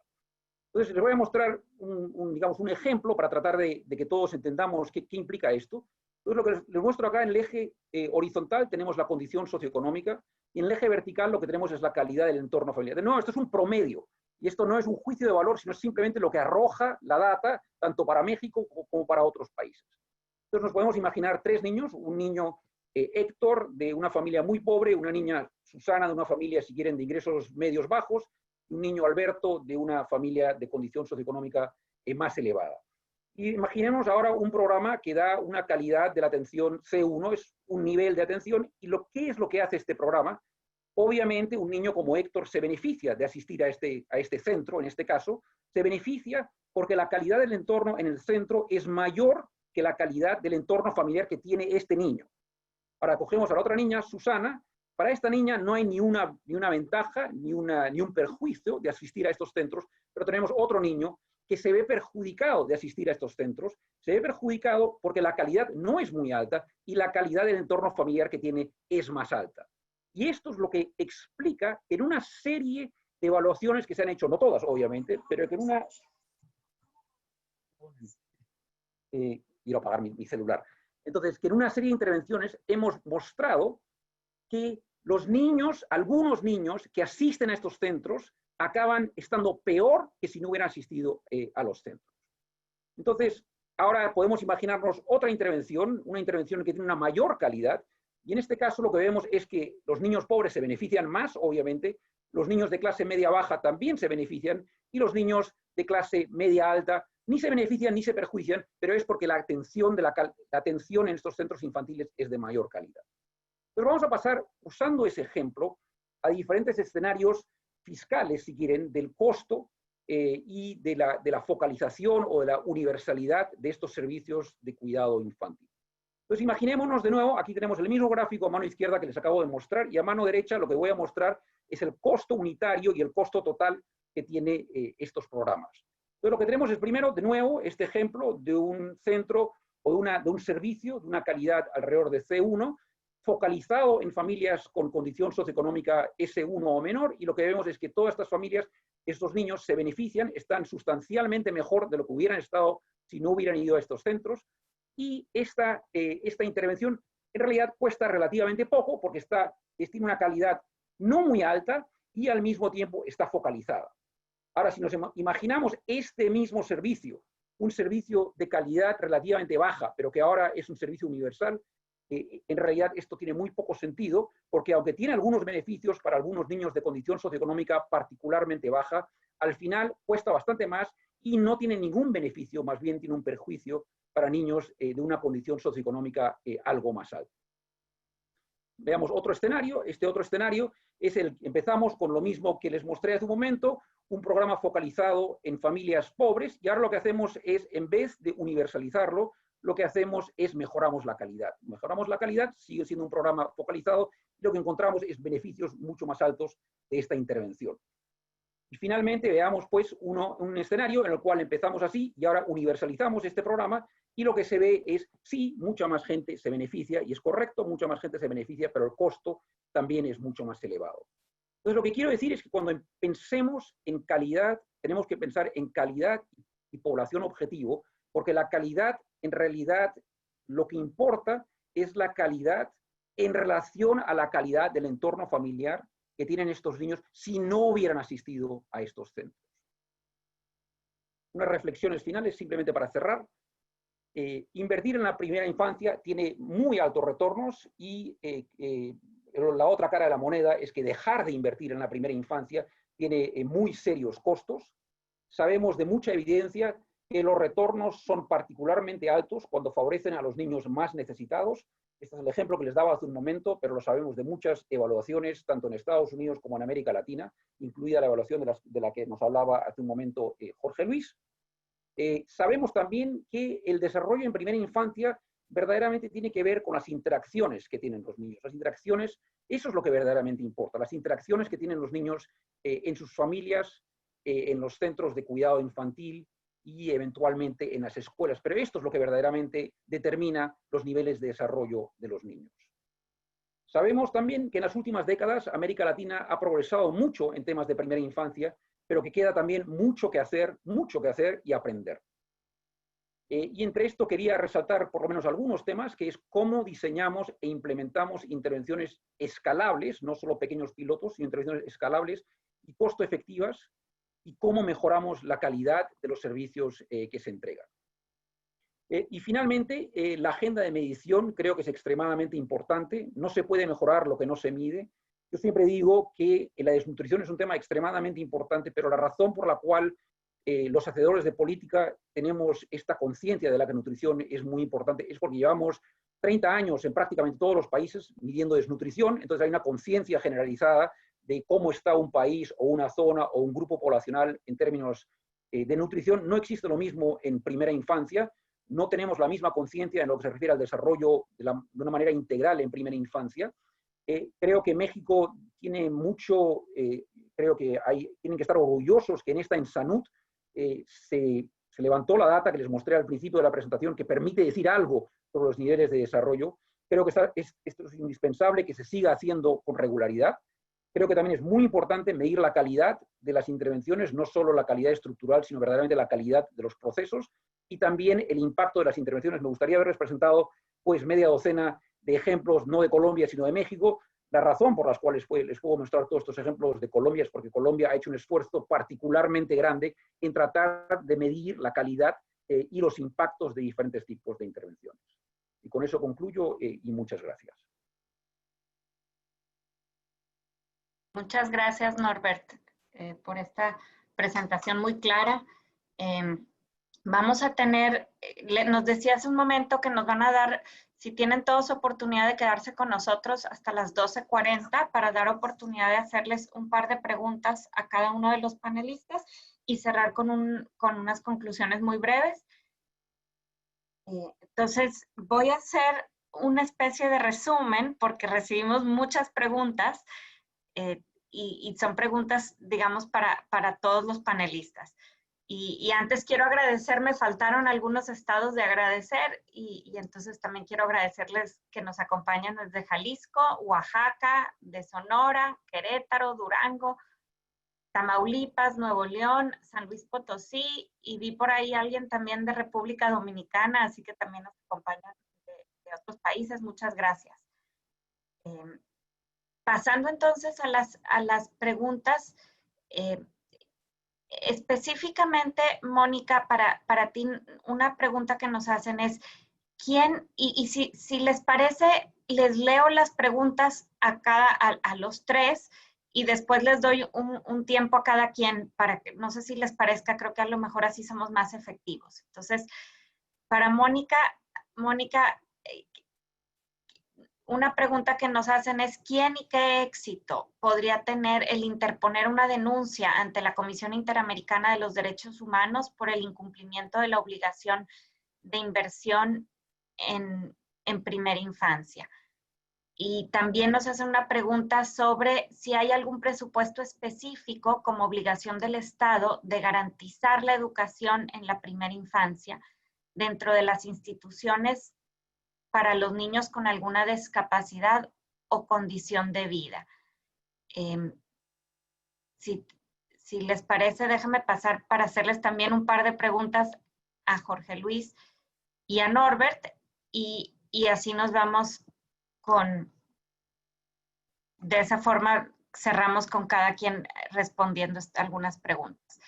Entonces, les voy a mostrar digamos, un ejemplo para tratar de que todos entendamos qué implica esto. Entonces, lo que les muestro acá en el eje horizontal tenemos la condición socioeconómica y en el eje vertical lo que tenemos es la calidad del entorno familiar. De nuevo, esto es un promedio y esto no es un juicio de valor, sino simplemente lo que arroja la data tanto para México como para otros países. Entonces, nos podemos imaginar tres niños, un niño Héctor de una familia muy pobre, una niña Susana de una familia, si quieren, de ingresos medios bajos, y un niño Alberto de una familia de condición socioeconómica más elevada. Y imaginemos ahora un programa que da una calidad de la atención C1, es un nivel de atención, y ¿qué es lo que hace este programa? Obviamente un niño como Héctor se beneficia de asistir a este centro, en este caso, se beneficia porque la calidad del entorno en el centro es mayor que la calidad del entorno familiar que tiene este niño. Ahora cogemos a la otra niña, Susana. Para esta niña no hay ni una ventaja ni un perjuicio de asistir a estos centros, pero tenemos otro niño que se ve perjudicado de asistir a estos centros, se ve perjudicado porque la calidad no es muy alta y la calidad del entorno familiar que tiene es más alta. Y esto es lo que explica en una serie de evaluaciones que se han hecho, no todas obviamente, pero que en una... quiero apagar mi celular. Entonces, que en una serie de intervenciones hemos mostrado que los niños, algunos niños que asisten a estos centros, acaban estando peor que si no hubieran asistido a los centros. Entonces, ahora podemos imaginarnos otra intervención, una intervención que tiene una mayor calidad, y en este caso lo que vemos es que los niños pobres se benefician más, obviamente, los niños de clase media-baja también se benefician, y los niños de clase media-alta ni se benefician ni se perjuician, pero es porque la atención en estos centros infantiles es de mayor calidad. Pero vamos a pasar, usando ese ejemplo, a diferentes escenarios fiscales, si quieren, del costo y de la focalización o de la universalidad de estos servicios de cuidado infantil. Entonces, imaginémonos de nuevo, aquí tenemos el mismo gráfico a mano izquierda que les acabo de mostrar, y a mano derecha lo que voy a mostrar es el costo unitario y el costo total que tiene estos programas. Entonces, lo que tenemos es primero, de nuevo, este ejemplo de un centro o de un servicio de una calidad alrededor de C1, focalizado en familias con condición socioeconómica S1 o menor, y lo que vemos es que todas estas familias, estos niños se benefician, están sustancialmente mejor de lo que hubieran estado si no hubieran ido a estos centros, y esta intervención en realidad cuesta relativamente poco porque tiene una calidad no muy alta y al mismo tiempo está focalizada. Ahora, si nos imaginamos este mismo servicio, un servicio de calidad relativamente baja, pero que ahora es un servicio universal, en realidad esto tiene muy poco sentido, porque aunque tiene algunos beneficios para algunos niños de condición socioeconómica particularmente baja, al final cuesta bastante más y no tiene ningún beneficio, más bien tiene un perjuicio para niños de una condición socioeconómica algo más alta. Veamos otro escenario. Este otro escenario es empezamos con lo mismo que les mostré hace un momento, un programa focalizado en familias pobres, y ahora lo que hacemos es, en vez de universalizarlo, lo que hacemos es mejoramos la calidad. Mejoramos la calidad, sigue siendo un programa focalizado, y lo que encontramos es beneficios mucho más altos de esta intervención. Y finalmente veamos pues un escenario en el cual empezamos así y ahora universalizamos este programa, y lo que se ve es, sí, mucha más gente se beneficia, y es correcto, mucha más gente se beneficia, pero el costo también es mucho más elevado. Entonces, lo que quiero decir es que cuando pensemos en calidad, tenemos que pensar en calidad y población objetivo, porque la calidad en realidad lo que importa es la calidad en relación a la calidad del entorno familiar que tienen estos niños si no hubieran asistido a estos centros. Unas reflexiones finales simplemente para cerrar. Invertir en la primera infancia tiene muy altos retornos y la otra cara de la moneda es que dejar de invertir en la primera infancia tiene muy serios costos. Sabemos de mucha evidencia que los retornos son particularmente altos cuando favorecen a los niños más necesitados. Este es el ejemplo que les daba hace un momento, pero lo sabemos de muchas evaluaciones, tanto en Estados Unidos como en América Latina, incluida la evaluación de la que nos hablaba hace un momento Jorge Luis. Sabemos también que el desarrollo en primera infancia verdaderamente tiene que ver con las interacciones que tienen los niños. Las interacciones, eso es lo que verdaderamente importa, las interacciones que tienen los niños en sus familias, en los centros de cuidado infantil y eventualmente en las escuelas. Pero esto es lo que verdaderamente determina los niveles de desarrollo de los niños. Sabemos también que en las últimas décadas América Latina ha progresado mucho en temas de primera infancia, pero que queda también mucho que hacer y aprender. Y entre esto quería resaltar por lo menos algunos temas, que es cómo diseñamos e implementamos intervenciones escalables, no solo pequeños pilotos, sino intervenciones escalables y costo efectivas, y cómo mejoramos la calidad de los servicios que se entregan. Y finalmente, la agenda de medición creo que es extremadamente importante. No se puede mejorar lo que no se mide. Yo siempre digo que la desnutrición es un tema extremadamente importante, pero la razón por la cual los hacedores de política tenemos esta conciencia de la que nutrición es muy importante es porque llevamos 30 años en prácticamente todos los países midiendo desnutrición, entonces hay una conciencia generalizada de cómo está un país o una zona o un grupo poblacional en términos de nutrición. No existe lo mismo en primera infancia, no tenemos la misma conciencia en lo que se refiere al desarrollo de una manera integral en primera infancia. Creo que México tiene mucho, creo que tienen que estar orgullosos que en esta Ensanud se levantó la data que les mostré al principio de la presentación que permite decir algo sobre los niveles de desarrollo. Creo que esto es indispensable que se siga haciendo con regularidad. Creo que también es muy importante medir la calidad de las intervenciones, no solo la calidad estructural, sino verdaderamente la calidad de los procesos y también el impacto de las intervenciones. Me gustaría haberles presentado pues media docena de ejemplos, no de Colombia, sino de México. La razón por las cuales les puedo mostrar todos estos ejemplos de Colombia es porque Colombia ha hecho un esfuerzo particularmente grande en tratar de medir la calidad y los impactos de diferentes tipos de intervenciones. Y con eso concluyo y muchas gracias. Muchas gracias, Norbert, por esta presentación muy clara. Vamos a tener, nos decía hace un momento que nos van a dar, si tienen todos oportunidad de quedarse con nosotros hasta las 12:40 para dar oportunidad de hacerles un par de preguntas a cada uno de los panelistas y cerrar con unas conclusiones muy breves. Entonces, voy a hacer una especie de resumen porque recibimos muchas preguntas y son preguntas, digamos, para todos los panelistas. Y antes quiero agradecer, me faltaron algunos estados de agradecer y entonces también quiero agradecerles que nos acompañan desde Jalisco, Oaxaca, de Sonora, Querétaro, Durango, Tamaulipas, Nuevo León, San Luis Potosí y vi por ahí alguien también de República Dominicana, así que también nos acompañan de otros países. Muchas gracias. Pasando entonces a las preguntas, específicamente, Mónica, para ti, una pregunta que nos hacen es, ¿quién, y si les parece, les leo las preguntas a los tres y después les doy un tiempo a cada quien para que, no sé si les parezca, creo que a lo mejor así somos más efectivos. Entonces, para Mónica, una pregunta que nos hacen es, ¿quién y qué éxito podría tener el interponer una denuncia ante la Comisión Interamericana de los Derechos Humanos por el incumplimiento de la obligación de inversión en primera infancia? Y también nos hacen una pregunta sobre si hay algún presupuesto específico como obligación del Estado de garantizar la educación en la primera infancia dentro de las instituciones para los niños con alguna discapacidad o condición de vida. Si les parece, déjame pasar para hacerles también un par de preguntas a Jorge Luis y a Norbert y así nos vamos de esa forma cerramos con cada quien respondiendo algunas preguntas.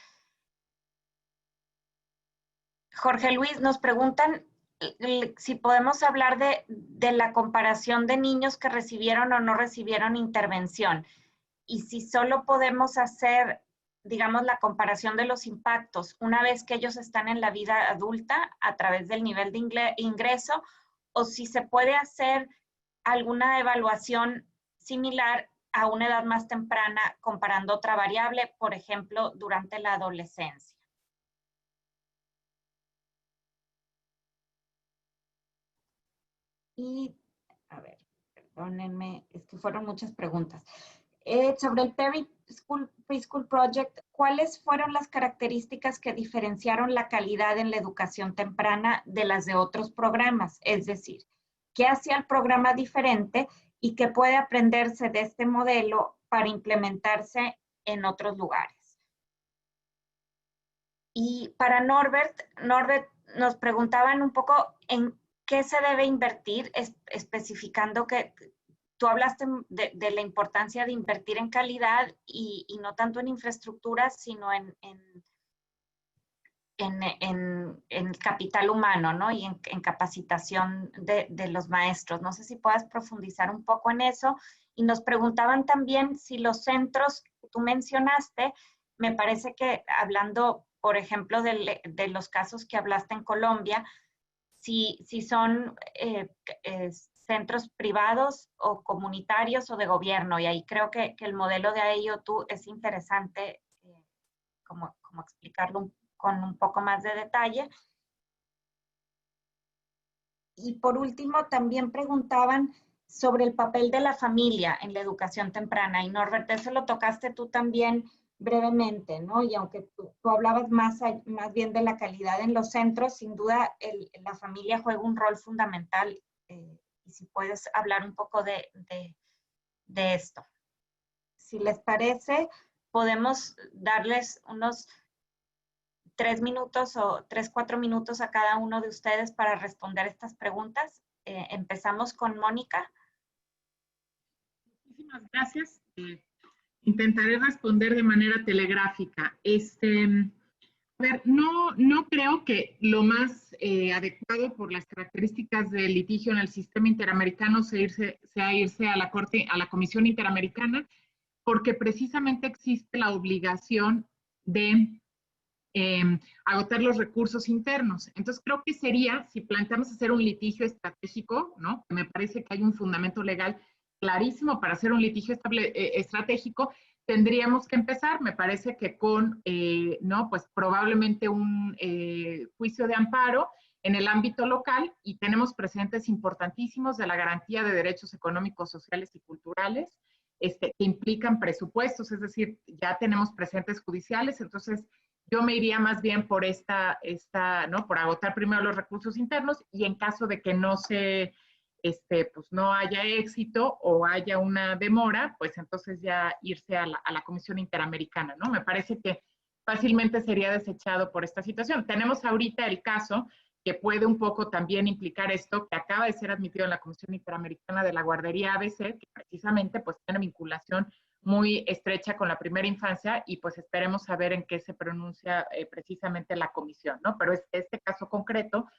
Jorge Luis, nos preguntan si podemos hablar de la comparación de niños que recibieron o no recibieron intervención, y si solo podemos hacer, digamos, la comparación de los impactos una vez que ellos están en la vida adulta a través del nivel de ingreso, o si se puede hacer alguna evaluación similar a una edad más temprana comparando otra variable, por ejemplo, durante la adolescencia. Y, a ver, perdónenme, es que fueron muchas preguntas. Sobre el Preschool Project, ¿cuáles fueron las características que diferenciaron la calidad en la educación temprana de las de otros programas? Es decir, ¿qué hacía el programa diferente y qué puede aprenderse de este modelo para implementarse en otros lugares? Y para Norbert, nos preguntaban un poco en qué se debe invertir, especificando que tú hablaste de la importancia de invertir en calidad y no tanto en infraestructuras, sino en capital humano, ¿no? Y en capacitación de los maestros. No sé si puedas profundizar un poco en eso. Y nos preguntaban también si los centros que tú mencionaste, me parece que hablando, por ejemplo, de los casos que hablaste en Colombia, si son centros privados o comunitarios o de gobierno, y ahí creo que el modelo de AIOTU es interesante como explicarlo con un poco más de detalle. Y por último, también preguntaban sobre el papel de la familia en la educación temprana, y Norbert, eso lo tocaste tú también brevemente, ¿no? Y aunque tú hablabas más bien de la calidad en los centros, sin duda la familia juega un rol fundamental, y si puedes hablar un poco de esto. Si les parece, podemos darles unos 3 minutos o 3-4 minutos a cada uno de ustedes para responder estas preguntas. Empezamos con Mónica. Muchísimas gracias. Intentaré responder de manera telegráfica. A ver, no creo que lo más adecuado por las características del litigio en el sistema interamericano sea irse a la Comisión Interamericana, porque precisamente existe la obligación de agotar los recursos internos. Entonces creo que sería, si planteamos hacer un litigio estratégico, ¿no? Me parece que hay un fundamento legal clarísimo para hacer un litigio estratégico, tendríamos que empezar, me parece que con, ¿no? Pues probablemente un juicio de amparo en el ámbito local, y tenemos precedentes importantísimos de la garantía de derechos económicos, sociales y culturales, que implican presupuestos, es decir, ya tenemos precedentes judiciales. Entonces yo me iría más bien por ¿no? Por agotar primero los recursos internos, y en caso de que no pues no haya éxito o haya una demora, pues entonces ya irse a la Comisión Interamericana, ¿no? Me parece que fácilmente sería desechado por esta situación. Tenemos ahorita el caso que puede un poco también implicar esto, que acaba de ser admitido en la Comisión Interamericana, de la guardería ABC, que precisamente pues tiene vinculación muy estrecha con la primera infancia, y pues esperemos saber en qué se pronuncia precisamente la comisión, ¿no? Pero este caso concreto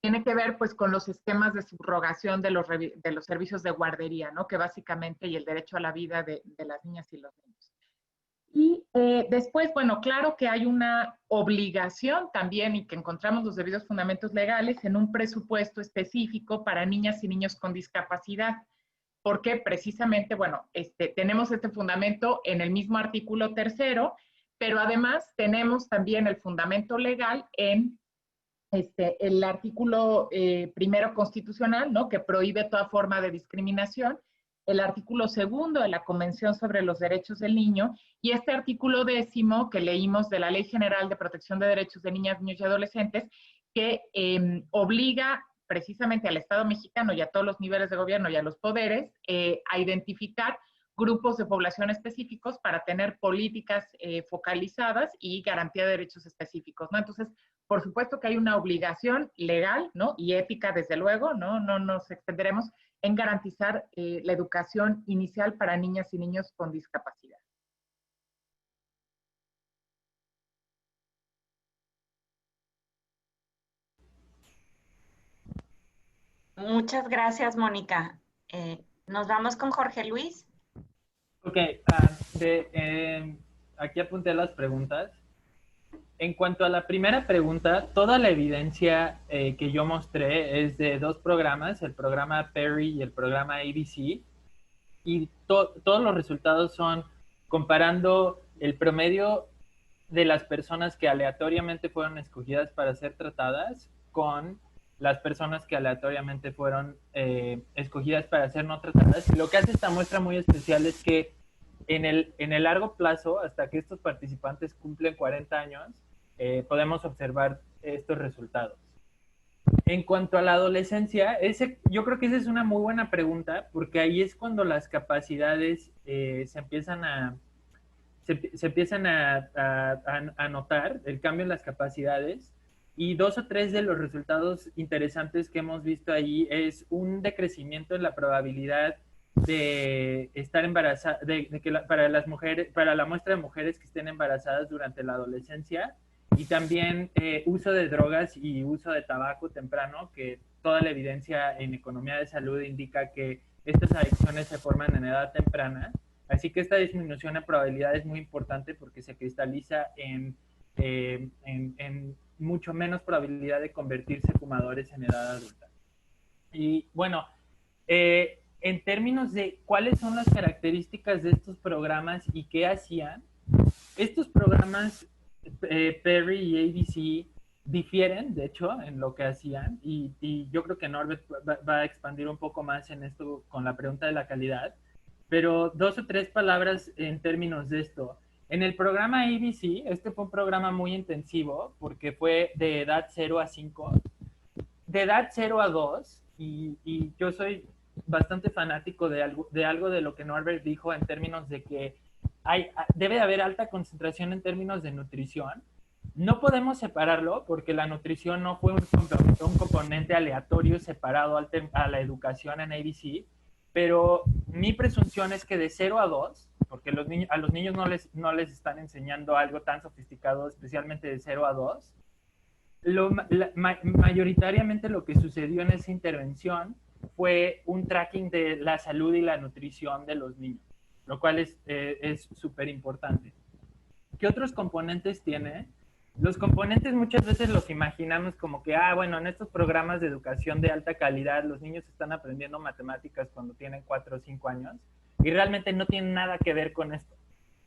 tiene que ver pues con los esquemas de subrogación de los servicios de guardería, ¿no? Que básicamente, y el derecho a la vida de las niñas y los niños. Y después, bueno, claro que hay una obligación también, y que encontramos los debidos fundamentos legales en un presupuesto específico para niñas y niños con discapacidad, porque precisamente, bueno, tenemos este fundamento en el mismo artículo 3º, pero además tenemos también el fundamento legal en el artículo 1º constitucional, ¿no? Que prohíbe toda forma de discriminación, el artículo 2º de la Convención sobre los Derechos del Niño, y este artículo 10º que leímos de la Ley General de Protección de Derechos de Niñas, Niños y Adolescentes, que obliga precisamente al Estado mexicano y a todos los niveles de gobierno y a los poderes a identificar grupos de población específicos para tener políticas focalizadas y garantía de derechos específicos, ¿no? Entonces, Por supuesto que hay una obligación legal, ¿no? Y ética, desde luego, ¿no? No nos extenderemos en garantizar la educación inicial para niñas y niños con discapacidad. Muchas gracias, Mónica. Nos vamos con Jorge Luis. Ok, aquí apunté las preguntas. En cuanto a la primera pregunta, toda la evidencia que yo mostré es de dos programas, el programa Perry y el programa ABC, y todos los resultados son comparando el promedio de las personas que aleatoriamente fueron escogidas para ser tratadas con las personas que aleatoriamente fueron escogidas para ser no tratadas. Y lo que hace esta muestra muy especial es que en el largo plazo, hasta que estos participantes cumplen 40 años, podemos observar estos resultados. En cuanto a la adolescencia, yo creo que esa es una muy buena pregunta, porque ahí es cuando las capacidades se empiezan a notar, el cambio en las capacidades, y 2 o 3 de los resultados interesantes que hemos visto ahí es un decrecimiento en la probabilidad de estar embarazada, para las mujeres, para la muestra de mujeres que estén embarazadas durante la adolescencia, y también uso de drogas y uso de tabaco temprano, que toda la evidencia en economía de salud indica que estas adicciones se forman en edad temprana. Así que esta disminución en probabilidad es muy importante porque se cristaliza en mucho menos probabilidad de convertirse fumadores en edad adulta. Y bueno, en términos de cuáles son las características de estos programas y qué hacían, estos programas Perry y ABC difieren, de hecho, en lo que hacían, y yo creo que Norbert va a expandir un poco más en esto con la pregunta de la calidad, pero 2 o 3 palabras en términos de esto. En el programa ABC, este fue un programa muy intensivo porque fue de edad 0 a 5, de edad 0 a 2, y yo soy bastante fanático de algo de lo que Norbert dijo en términos de que debe haber alta concentración en términos de nutrición. No podemos separarlo porque la nutrición no fue un componente aleatorio separado a la educación en ABC, pero mi presunción es que de 0 a 2, porque a los niños no les están enseñando algo tan sofisticado, especialmente de 0 a 2, mayoritariamente lo que sucedió en esa intervención fue un tracking de la salud y la nutrición de los niños, lo cual es súper importante. ¿Qué otros componentes tiene? Los componentes muchas veces los imaginamos como que, bueno, en estos programas de educación de alta calidad los niños están aprendiendo matemáticas cuando tienen 4 o 5 años, y realmente no tiene nada que ver con esto.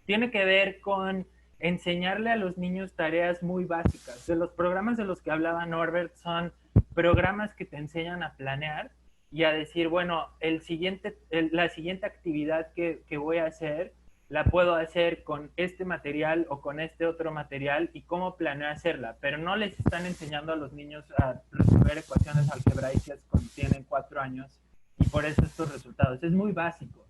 Tiene que ver con enseñarle a los niños tareas muy básicas. De los programas de los que hablaba Norbert son programas que te enseñan a planear y a decir, bueno, la siguiente actividad que voy a hacer la puedo hacer con este material o con este otro material y cómo planeo hacerla, pero no les están enseñando a los niños a resolver ecuaciones algebraicas cuando tienen 4 años, y por eso estos resultados. Es muy básico.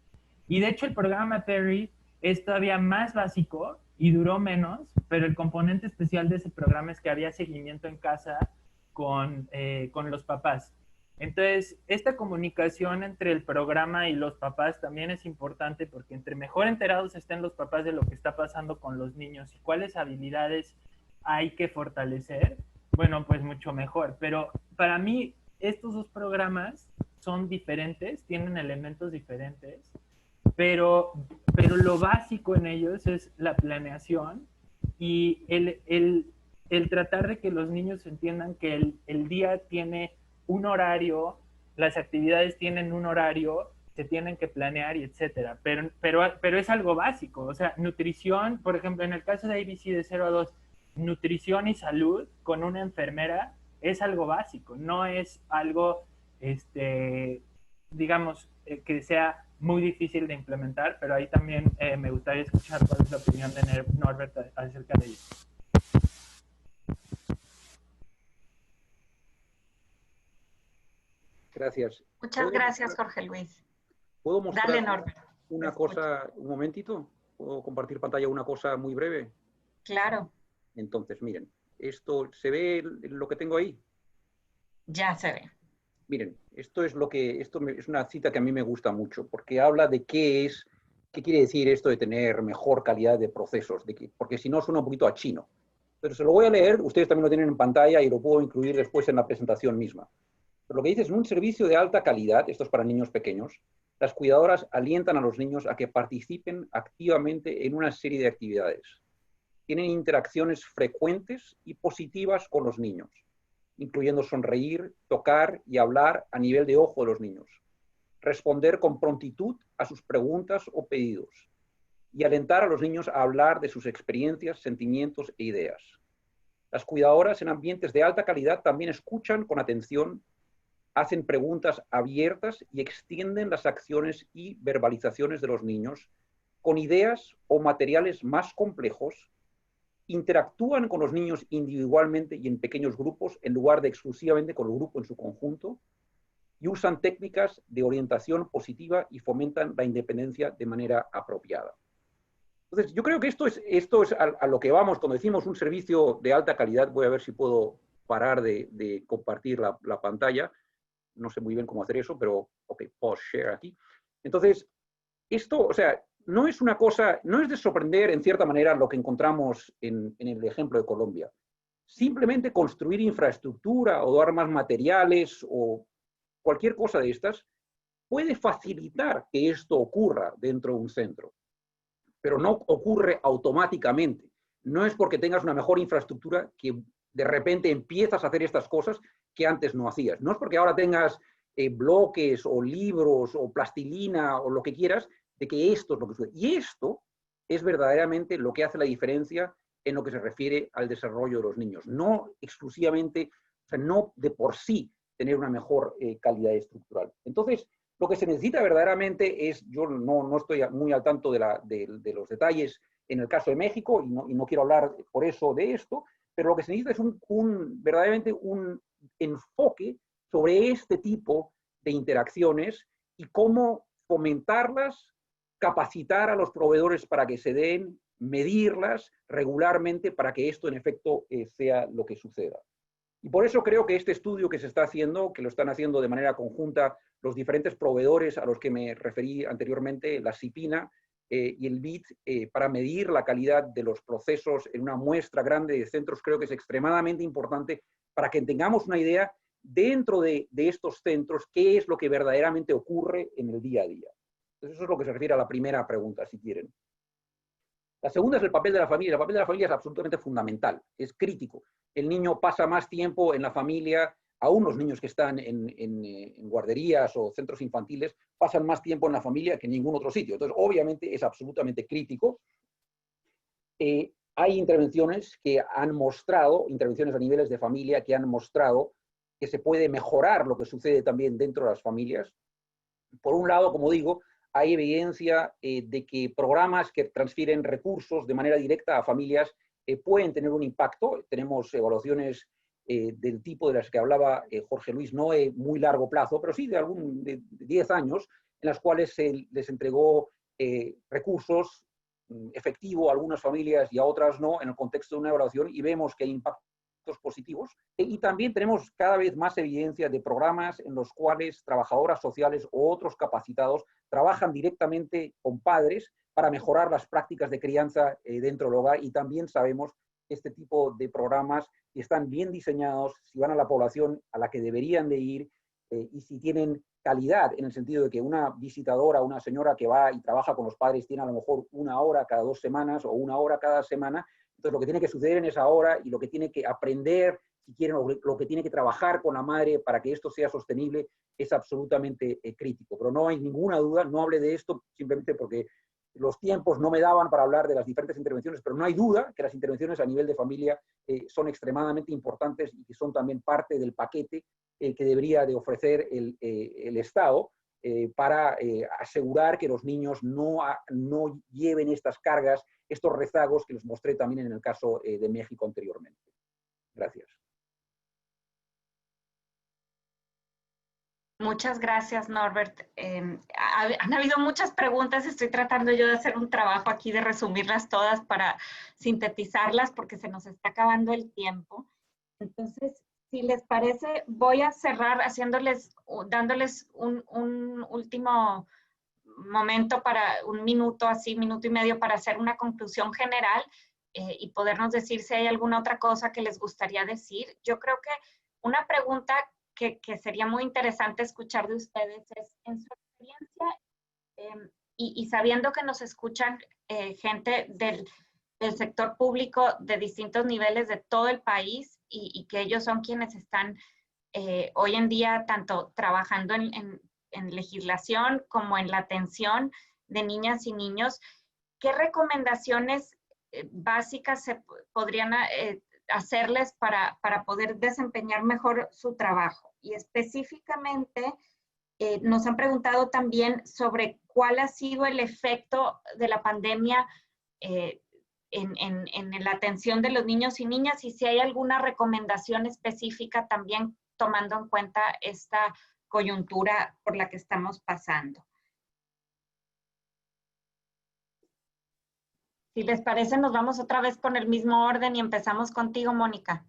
Y de hecho el programa Perry es todavía más básico y duró menos, pero el componente especial de ese programa es que había seguimiento en casa con los papás. Entonces, esta comunicación entre el programa y los papás también es importante, porque entre mejor enterados estén los papás de lo que está pasando con los niños y cuáles habilidades hay que fortalecer, bueno, pues mucho mejor. Pero para mí, estos dos programas son diferentes, tienen elementos diferentes, pero lo básico en ellos es la planeación y el tratar de que los niños entiendan que el día tiene un horario, las actividades tienen un horario, se tienen que planear y etcétera. Pero es algo básico. O sea, nutrición, por ejemplo, en el caso de ABC de 0 a 2, nutrición y salud con una enfermera es algo básico. No es algo, digamos, que sea muy difícil de implementar, pero ahí también me gustaría escuchar cuál es la opinión de Norbert acerca de ello. Gracias. Muchas gracias, Jorge Luis. ¿Puedo mostrar Dale, Norbert. una cosa, un momentito? ¿Puedo compartir pantalla una cosa muy breve? Claro. Entonces, miren, Esto, ¿se ve lo que tengo ahí? Ya se ve. Miren, esto es es una cita que a mí me gusta mucho, porque habla de qué quiere decir esto de tener mejor calidad de procesos, porque si no suena un poquito a chino. Pero se lo voy a leer, ustedes también lo tienen en pantalla y lo puedo incluir después en la presentación misma. Pero lo que dice es, en un servicio de alta calidad, esto es para niños pequeños, las cuidadoras alientan a los niños a que participen activamente en una serie de actividades. Tienen interacciones frecuentes y positivas con los niños, incluyendo sonreír, tocar y hablar a nivel de ojo de los niños, responder con prontitud a sus preguntas o pedidos y alentar a los niños a hablar de sus experiencias, sentimientos e ideas. Las cuidadoras en ambientes de alta calidad también escuchan con atención, hacen preguntas abiertas y extienden las acciones y verbalizaciones de los niños con ideas o materiales más complejos, interactúan con los niños individualmente y en pequeños grupos en lugar de exclusivamente con el grupo en su conjunto, y usan técnicas de orientación positiva y fomentan la independencia de manera apropiada. Entonces, yo creo que esto es a lo que vamos cuando decimos un servicio de alta calidad. Voy a ver si puedo parar de compartir la pantalla. No sé muy bien cómo hacer eso, pero ok, pause share aquí. Entonces, esto, o sea, no es una cosa, no es de sorprender en cierta manera lo que encontramos en el ejemplo de Colombia. Simplemente construir infraestructura o dar más materiales o cualquier cosa de estas puede facilitar que esto ocurra dentro de un centro, pero no ocurre automáticamente. No es porque tengas una mejor infraestructura que de repente empiezas a hacer estas cosas que antes no hacías. No es porque ahora tengas bloques o libros o plastilina o lo que quieras, de que esto es lo que sucede. Y esto es verdaderamente lo que hace la diferencia en lo que se refiere al desarrollo de los niños. No exclusivamente, o sea, no de por sí tener una mejor calidad estructural. Entonces, lo que se necesita verdaderamente es, yo no estoy muy al tanto de los detalles en el caso de México y no quiero hablar por eso de esto, pero lo que se necesita es verdaderamente un enfoque sobre este tipo de interacciones y cómo fomentarlas, capacitar a los proveedores para que se den, medirlas regularmente para que esto en efecto sea lo que suceda. Y por eso creo que este estudio que se está haciendo, que lo están haciendo de manera conjunta los diferentes proveedores a los que me referí anteriormente, la CIPINA y el BID, para medir la calidad de los procesos en una muestra grande de centros, creo que es extremadamente importante para que tengamos una idea dentro de estos centros qué es lo que verdaderamente ocurre en el día a día. Entonces eso es lo que se refiere a la primera pregunta, si quieren. La segunda es el papel de la familia. El papel de la familia es absolutamente fundamental, es crítico. El niño pasa más tiempo en la familia, aún los niños que están en guarderías o centros infantiles pasan más tiempo en la familia que en ningún otro sitio. Entonces, obviamente, es absolutamente crítico. Hay intervenciones que han mostrado, intervenciones a niveles de familia que han mostrado que se puede mejorar lo que sucede también dentro de las familias. Por un lado, como digo, hay evidencia de que programas que transfieren recursos de manera directa a familias pueden tener un impacto. Tenemos evaluaciones del tipo de las que hablaba Jorge Luis, no de muy largo plazo, pero sí de 10 años, en las cuales se les entregó recursos efectivos a algunas familias y a otras no, en el contexto de una evaluación, y vemos que hay impactos positivos. Y también tenemos cada vez más evidencia de programas en los cuales trabajadoras sociales o otros capacitados trabajan directamente con padres para mejorar las prácticas de crianza dentro del hogar, y también sabemos que este tipo de programas, si están bien diseñados, si van a la población a la que deberían de ir y si tienen calidad, en el sentido de que una visitadora, una señora que va y trabaja con los padres tiene a lo mejor 1 hora cada 2 semanas o 1 hora cada semana. Entonces, lo que tiene que suceder en esa hora y lo que tiene que aprender, si quieren, lo que tiene que trabajar con la madre para que esto sea sostenible, es absolutamente crítico. Pero no hay ninguna duda, no hablé de esto simplemente porque los tiempos no me daban para hablar de las diferentes intervenciones, pero no hay duda que las intervenciones a nivel de familia son extremadamente importantes y que son también parte del paquete que debería de ofrecer el Estado para asegurar que los niños no lleven estas cargas, estos rezagos que les mostré también en el caso de México anteriormente. Gracias. Muchas gracias, Norbert. Han habido muchas preguntas. Estoy tratando yo de hacer un trabajo aquí de resumirlas todas para sintetizarlas porque se nos está acabando el tiempo. Entonces, si les parece, voy a cerrar dándoles un último momento para un minuto, así, minuto y medio para hacer una conclusión general y podernos decir si hay alguna otra cosa que les gustaría decir. Yo creo que una pregunta que sería muy interesante escuchar de ustedes es, en su experiencia, y sabiendo que nos escuchan gente del sector público de distintos niveles de todo el país y que ellos son quienes están hoy en día tanto trabajando en legislación como en la atención de niñas y niños, ¿qué recomendaciones básicas se podrían hacerles para poder desempeñar mejor su trabajo? Y específicamente nos han preguntado también sobre cuál ha sido el efecto de la pandemia en la atención de los niños y niñas y si hay alguna recomendación específica también tomando en cuenta esta coyuntura por la que estamos pasando. Si les parece, nos vamos otra vez con el mismo orden y empezamos contigo, Mónica.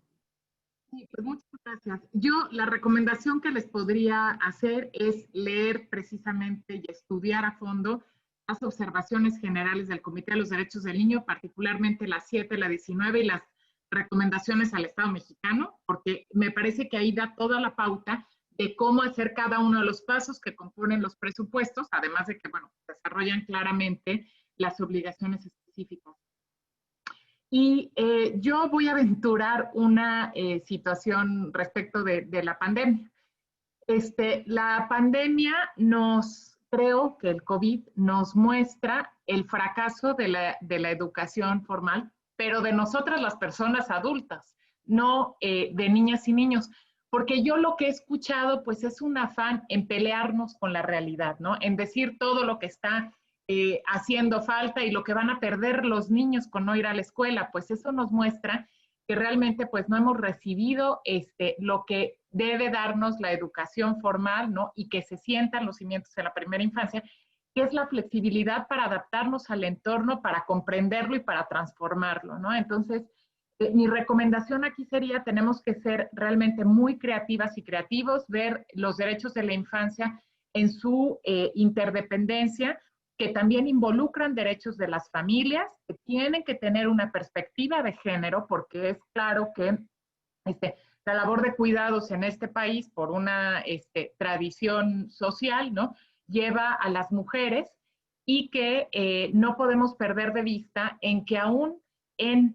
Sí, pues muchas gracias. Yo la recomendación que les podría hacer es leer precisamente y estudiar a fondo las observaciones generales del Comité de los Derechos del Niño, particularmente la 7, la 19 y las recomendaciones al Estado mexicano, porque me parece que ahí da toda la pauta de cómo hacer cada uno de los pasos que componen los presupuestos, además de que, bueno, desarrollan claramente las obligaciones específicas. Y yo voy a aventurar una situación respecto de la pandemia. La pandemia creo que el COVID nos muestra el fracaso de la educación formal, pero de nosotras las personas adultas, no de niñas y niños. Porque yo lo que he escuchado, pues es un afán en pelearnos con la realidad, ¿no? En decir todo lo que está haciendo falta y lo que van a perder los niños con no ir a la escuela, pues eso nos muestra que realmente pues no hemos recibido lo que debe darnos la educación formal, ¿no? Y que se sientan los cimientos de la primera infancia, que es la flexibilidad para adaptarnos al entorno, para comprenderlo y para transformarlo, ¿no? Entonces, mi recomendación aquí sería, tenemos que ser realmente muy creativas y creativos, ver los derechos de la infancia en su interdependencia, que también involucran derechos de las familias, que tienen que tener una perspectiva de género, porque es claro que la labor de cuidados en este país, por una tradición social, ¿no?, lleva a las mujeres y que no podemos perder de vista en que aún en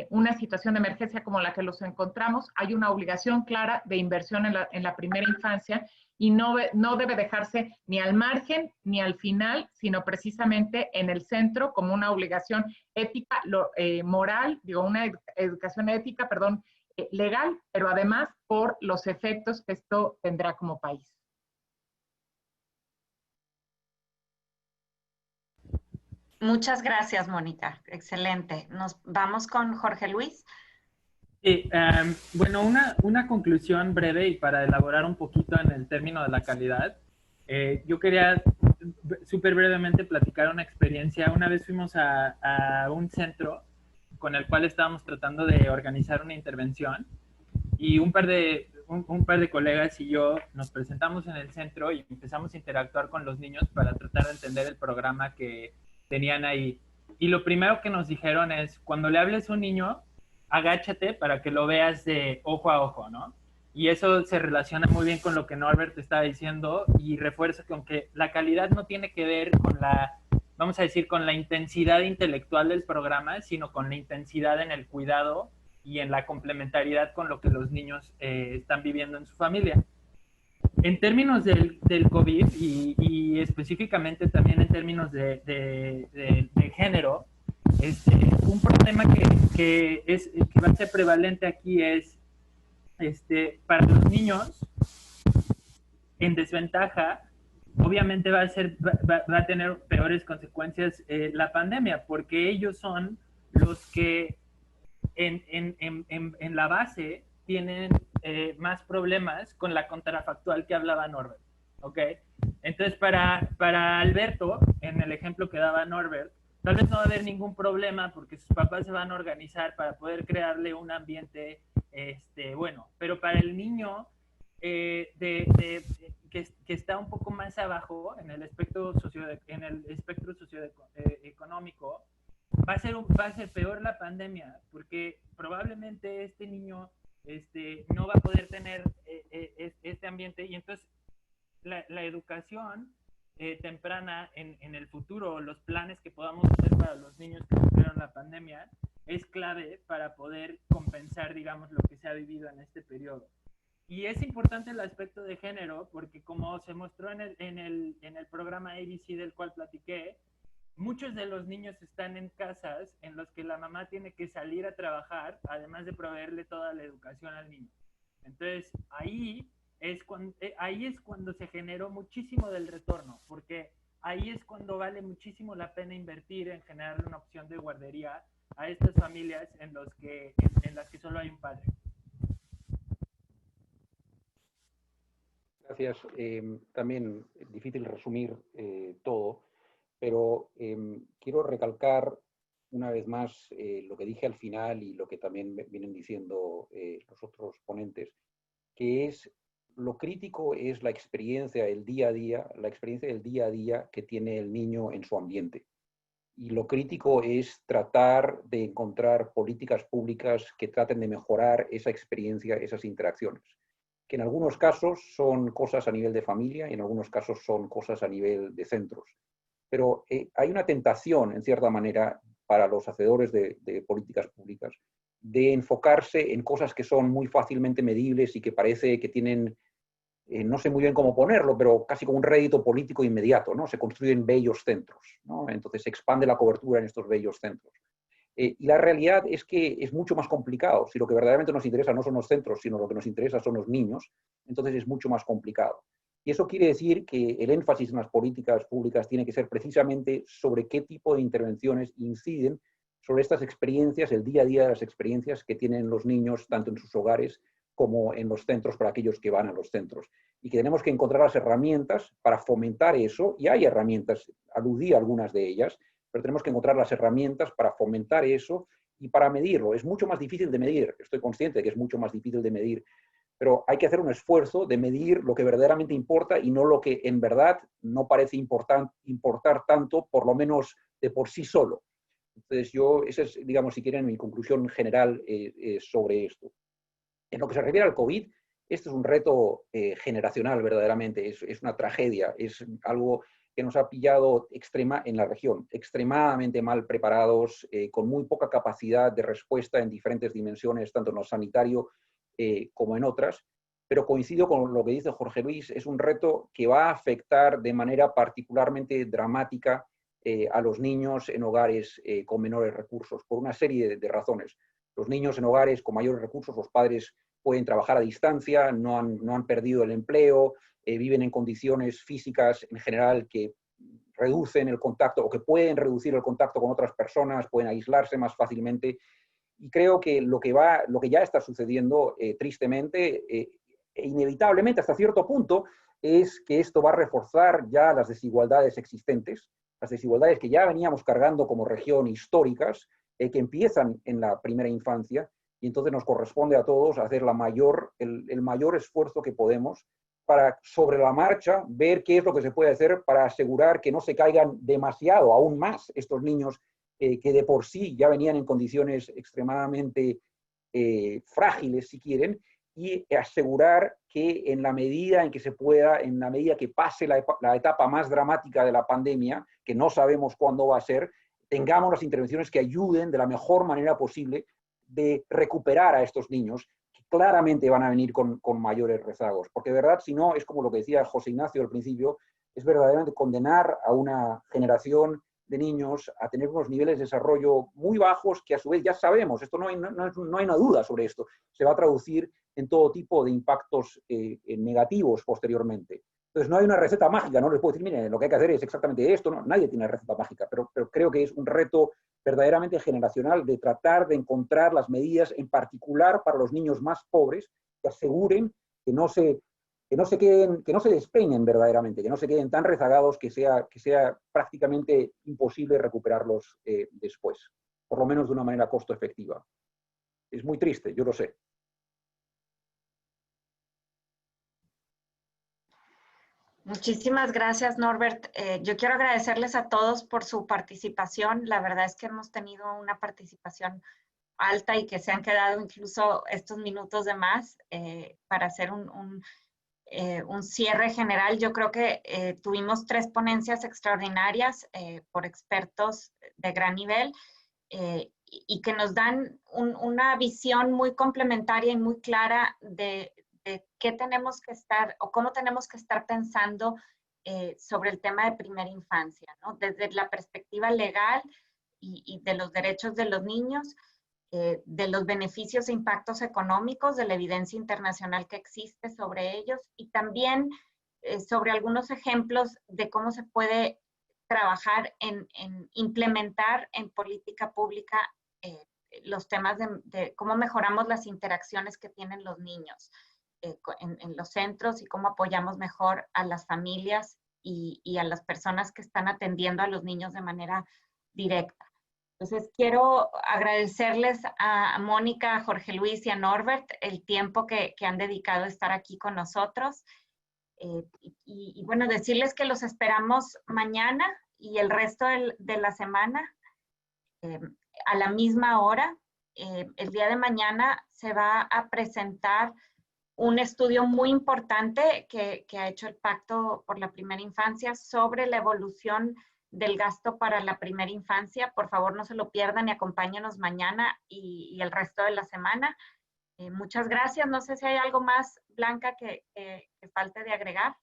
una situación de emergencia como la que los encontramos, hay una obligación clara de inversión en la primera infancia y no debe dejarse ni al margen ni al final, sino precisamente en el centro como una obligación ética, moral, una educación ética, legal, pero además por los efectos que esto tendrá como país. Muchas gracias, Mónica. Excelente. Nos vamos con Jorge Luis. Sí, bueno, una conclusión breve y para elaborar un poquito en el término de la calidad. Yo quería súper brevemente platicar una experiencia. Una vez fuimos a un centro con el cual estábamos tratando de organizar una intervención y un par de colegas y yo nos presentamos en el centro y empezamos a interactuar con los niños para tratar de entender el programa que tenían ahí. Y lo primero que nos dijeron es, cuando le hables a un niño, agáchate para que lo veas de ojo a ojo, ¿no? Y eso se relaciona muy bien con lo que Norbert estaba diciendo y refuerza con que la calidad no tiene que ver con vamos a decir, con la intensidad intelectual del programa, sino con la intensidad en el cuidado y en la complementariedad con lo que los niños están viviendo en su familia. En términos del COVID y específicamente también en términos de género, un problema que va a ser prevalente aquí es para los niños en desventaja, obviamente va a tener peores consecuencias la pandemia, porque ellos son los que en la base tienen más problemas con la contrafactual que hablaba Norbert. ¿ok? Entonces, para Alberto, en el ejemplo que daba Norbert, tal vez no va a haber ningún problema porque sus papás se van a organizar para poder crearle un ambiente bueno, pero para el niño que está un poco más abajo en el espectro socioeconómico, va a ser peor la pandemia, porque probablemente este niño no va a poder tener este ambiente, y entonces la educación temprana en el futuro, los planes que podamos hacer para los niños que sufrieron la pandemia, es clave para poder compensar, digamos, lo que se ha vivido en este periodo. Y es importante el aspecto de género, porque como se mostró en el programa ABC del cual platiqué, muchos de los niños están en casas en los que la mamá tiene que salir a trabajar, además de proveerle toda la educación al niño. Entonces, ahí es cuando se generó muchísimo del retorno, porque ahí es cuando vale muchísimo la pena invertir en generar una opción de guardería a estas familias en las que solo hay un padre. Gracias. También es difícil resumir todo, pero quiero recalcar una vez más lo que dije al final y lo que también vienen diciendo los otros ponentes, que es lo crítico es la experiencia, el día a día, la experiencia del día a día que tiene el niño en su ambiente. Y lo crítico es tratar de encontrar políticas públicas que traten de mejorar esa experiencia, esas interacciones. Que en algunos casos son cosas a nivel de familia y en algunos casos son cosas a nivel de centros. Pero hay una tentación, en cierta manera, para los hacedores de políticas públicas, de enfocarse en cosas que son muy fácilmente medibles y que parece que tienen, no sé muy bien cómo ponerlo, pero casi como un rédito político inmediato, ¿no? Se construyen bellos centros, ¿no? Entonces se expande la cobertura en estos bellos centros. Y la realidad es que es mucho más complicado. Si lo que verdaderamente nos interesa no son los centros, sino lo que nos interesa son los niños, entonces es mucho más complicado. Y eso quiere decir que el énfasis en las políticas públicas tiene que ser precisamente sobre qué tipo de intervenciones inciden sobre estas experiencias, el día a día de las experiencias que tienen los niños, tanto en sus hogares como en los centros para aquellos que van a los centros. Y que tenemos que encontrar las herramientas para fomentar eso, y hay herramientas, aludí a algunas de ellas, pero tenemos que encontrar las herramientas para fomentar eso y para medirlo. Es mucho más difícil de medir, estoy consciente de que es mucho más difícil de medir, pero hay que hacer un esfuerzo de medir lo que verdaderamente importa y no lo que en verdad no parece importar tanto, por lo menos de por sí solo. Entonces esa es, digamos, si quieren, mi conclusión general sobre esto. En lo que se refiere al COVID, este es un reto generacional verdaderamente, es una tragedia, es algo que nos ha pillado en la región, extremadamente mal preparados, con muy poca capacidad de respuesta en diferentes dimensiones, tanto en lo sanitario como en otras. Pero coincido con lo que dice Jorge Luis, es un reto que va a afectar de manera particularmente dramática a los niños en hogares con menores recursos, por una serie de razones. Los niños en hogares con mayores recursos, los padres pueden trabajar a distancia, no han perdido el empleo, viven en condiciones físicas en general que reducen el contacto o que pueden reducir el contacto con otras personas, pueden aislarse más fácilmente. Y creo que lo que ya está sucediendo tristemente e inevitablemente hasta cierto punto es que esto va a reforzar ya las desigualdades existentes, las desigualdades que ya veníamos cargando como región históricas, que empiezan en la primera infancia, y entonces nos corresponde a todos hacer el mayor esfuerzo que podemos para, sobre la marcha, ver qué es lo que se puede hacer para asegurar que no se caigan demasiado, aún más, estos niños que de por sí ya venían en condiciones extremadamente frágiles, si quieren, y asegurar que en la medida en que se pueda, en la medida que pase la etapa más dramática de la pandemia, que no sabemos cuándo va a ser, tengamos las intervenciones que ayuden de la mejor manera posible de recuperar a estos niños, que claramente van a venir con mayores rezagos. Porque de verdad, si no, es como lo que decía José Ignacio al principio, es verdaderamente condenar a una generación de niños a tener unos niveles de desarrollo muy bajos que a su vez ya sabemos, esto no hay una duda sobre esto, se va a traducir en todo tipo de impactos negativos posteriormente. Entonces no hay una receta mágica, no les puedo decir, miren, lo que hay que hacer es exactamente esto, no, nadie tiene receta mágica, pero creo que es un reto verdaderamente generacional de tratar de encontrar las medidas, en particular para los niños más pobres, que aseguren que no se no se queden, que no se despeinen verdaderamente, que no se queden tan rezagados que sea prácticamente imposible recuperarlos después, por lo menos de una manera costo efectiva. Es muy triste, yo lo sé. Muchísimas gracias, Norbert. Yo quiero agradecerles a todos por su participación. La verdad es que hemos tenido una participación alta y que se han quedado incluso estos minutos de más para hacer un cierre general. Yo creo que tuvimos 3 ponencias extraordinarias por expertos de gran nivel y que nos dan una visión muy complementaria y muy clara de qué tenemos que estar o cómo tenemos que estar pensando sobre el tema de primera infancia, ¿no? Desde la perspectiva legal y de los derechos de los niños, de los beneficios e impactos económicos, de la evidencia internacional que existe sobre ellos y también sobre algunos ejemplos de cómo se puede trabajar en implementar en política pública los temas de cómo mejoramos las interacciones que tienen los niños en los centros y cómo apoyamos mejor a las familias y a las personas que están atendiendo a los niños de manera directa. Entonces, quiero agradecerles a Mónica, a Jorge Luis y a Norbert el tiempo que han dedicado a estar aquí con nosotros. Y bueno, decirles que los esperamos mañana y el resto de la semana a la misma hora. El día de mañana se va a presentar un estudio muy importante que ha hecho el Pacto por la Primera Infancia sobre la evolución del gasto para la primera infancia. Por favor, no se lo pierdan y acompáñenos mañana y el resto de la semana. Muchas gracias. No sé si hay algo más, Blanca, que falte de agregar.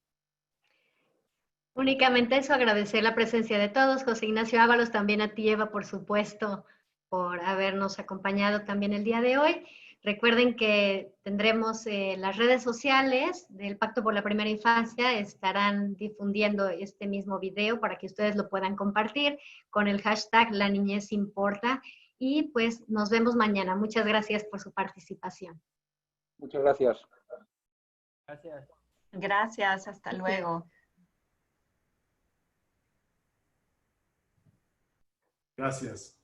Únicamente eso, agradecer la presencia de todos. José Ignacio Ábalos, también a ti, Eva, por supuesto, por habernos acompañado también el día de hoy. Recuerden que tendremos las redes sociales del Pacto por la Primera Infancia, estarán difundiendo este mismo video para que ustedes lo puedan compartir con el hashtag La Niñez Importa. Y pues nos vemos mañana. Muchas gracias por su participación. Muchas gracias. Gracias. Gracias, hasta luego. Gracias.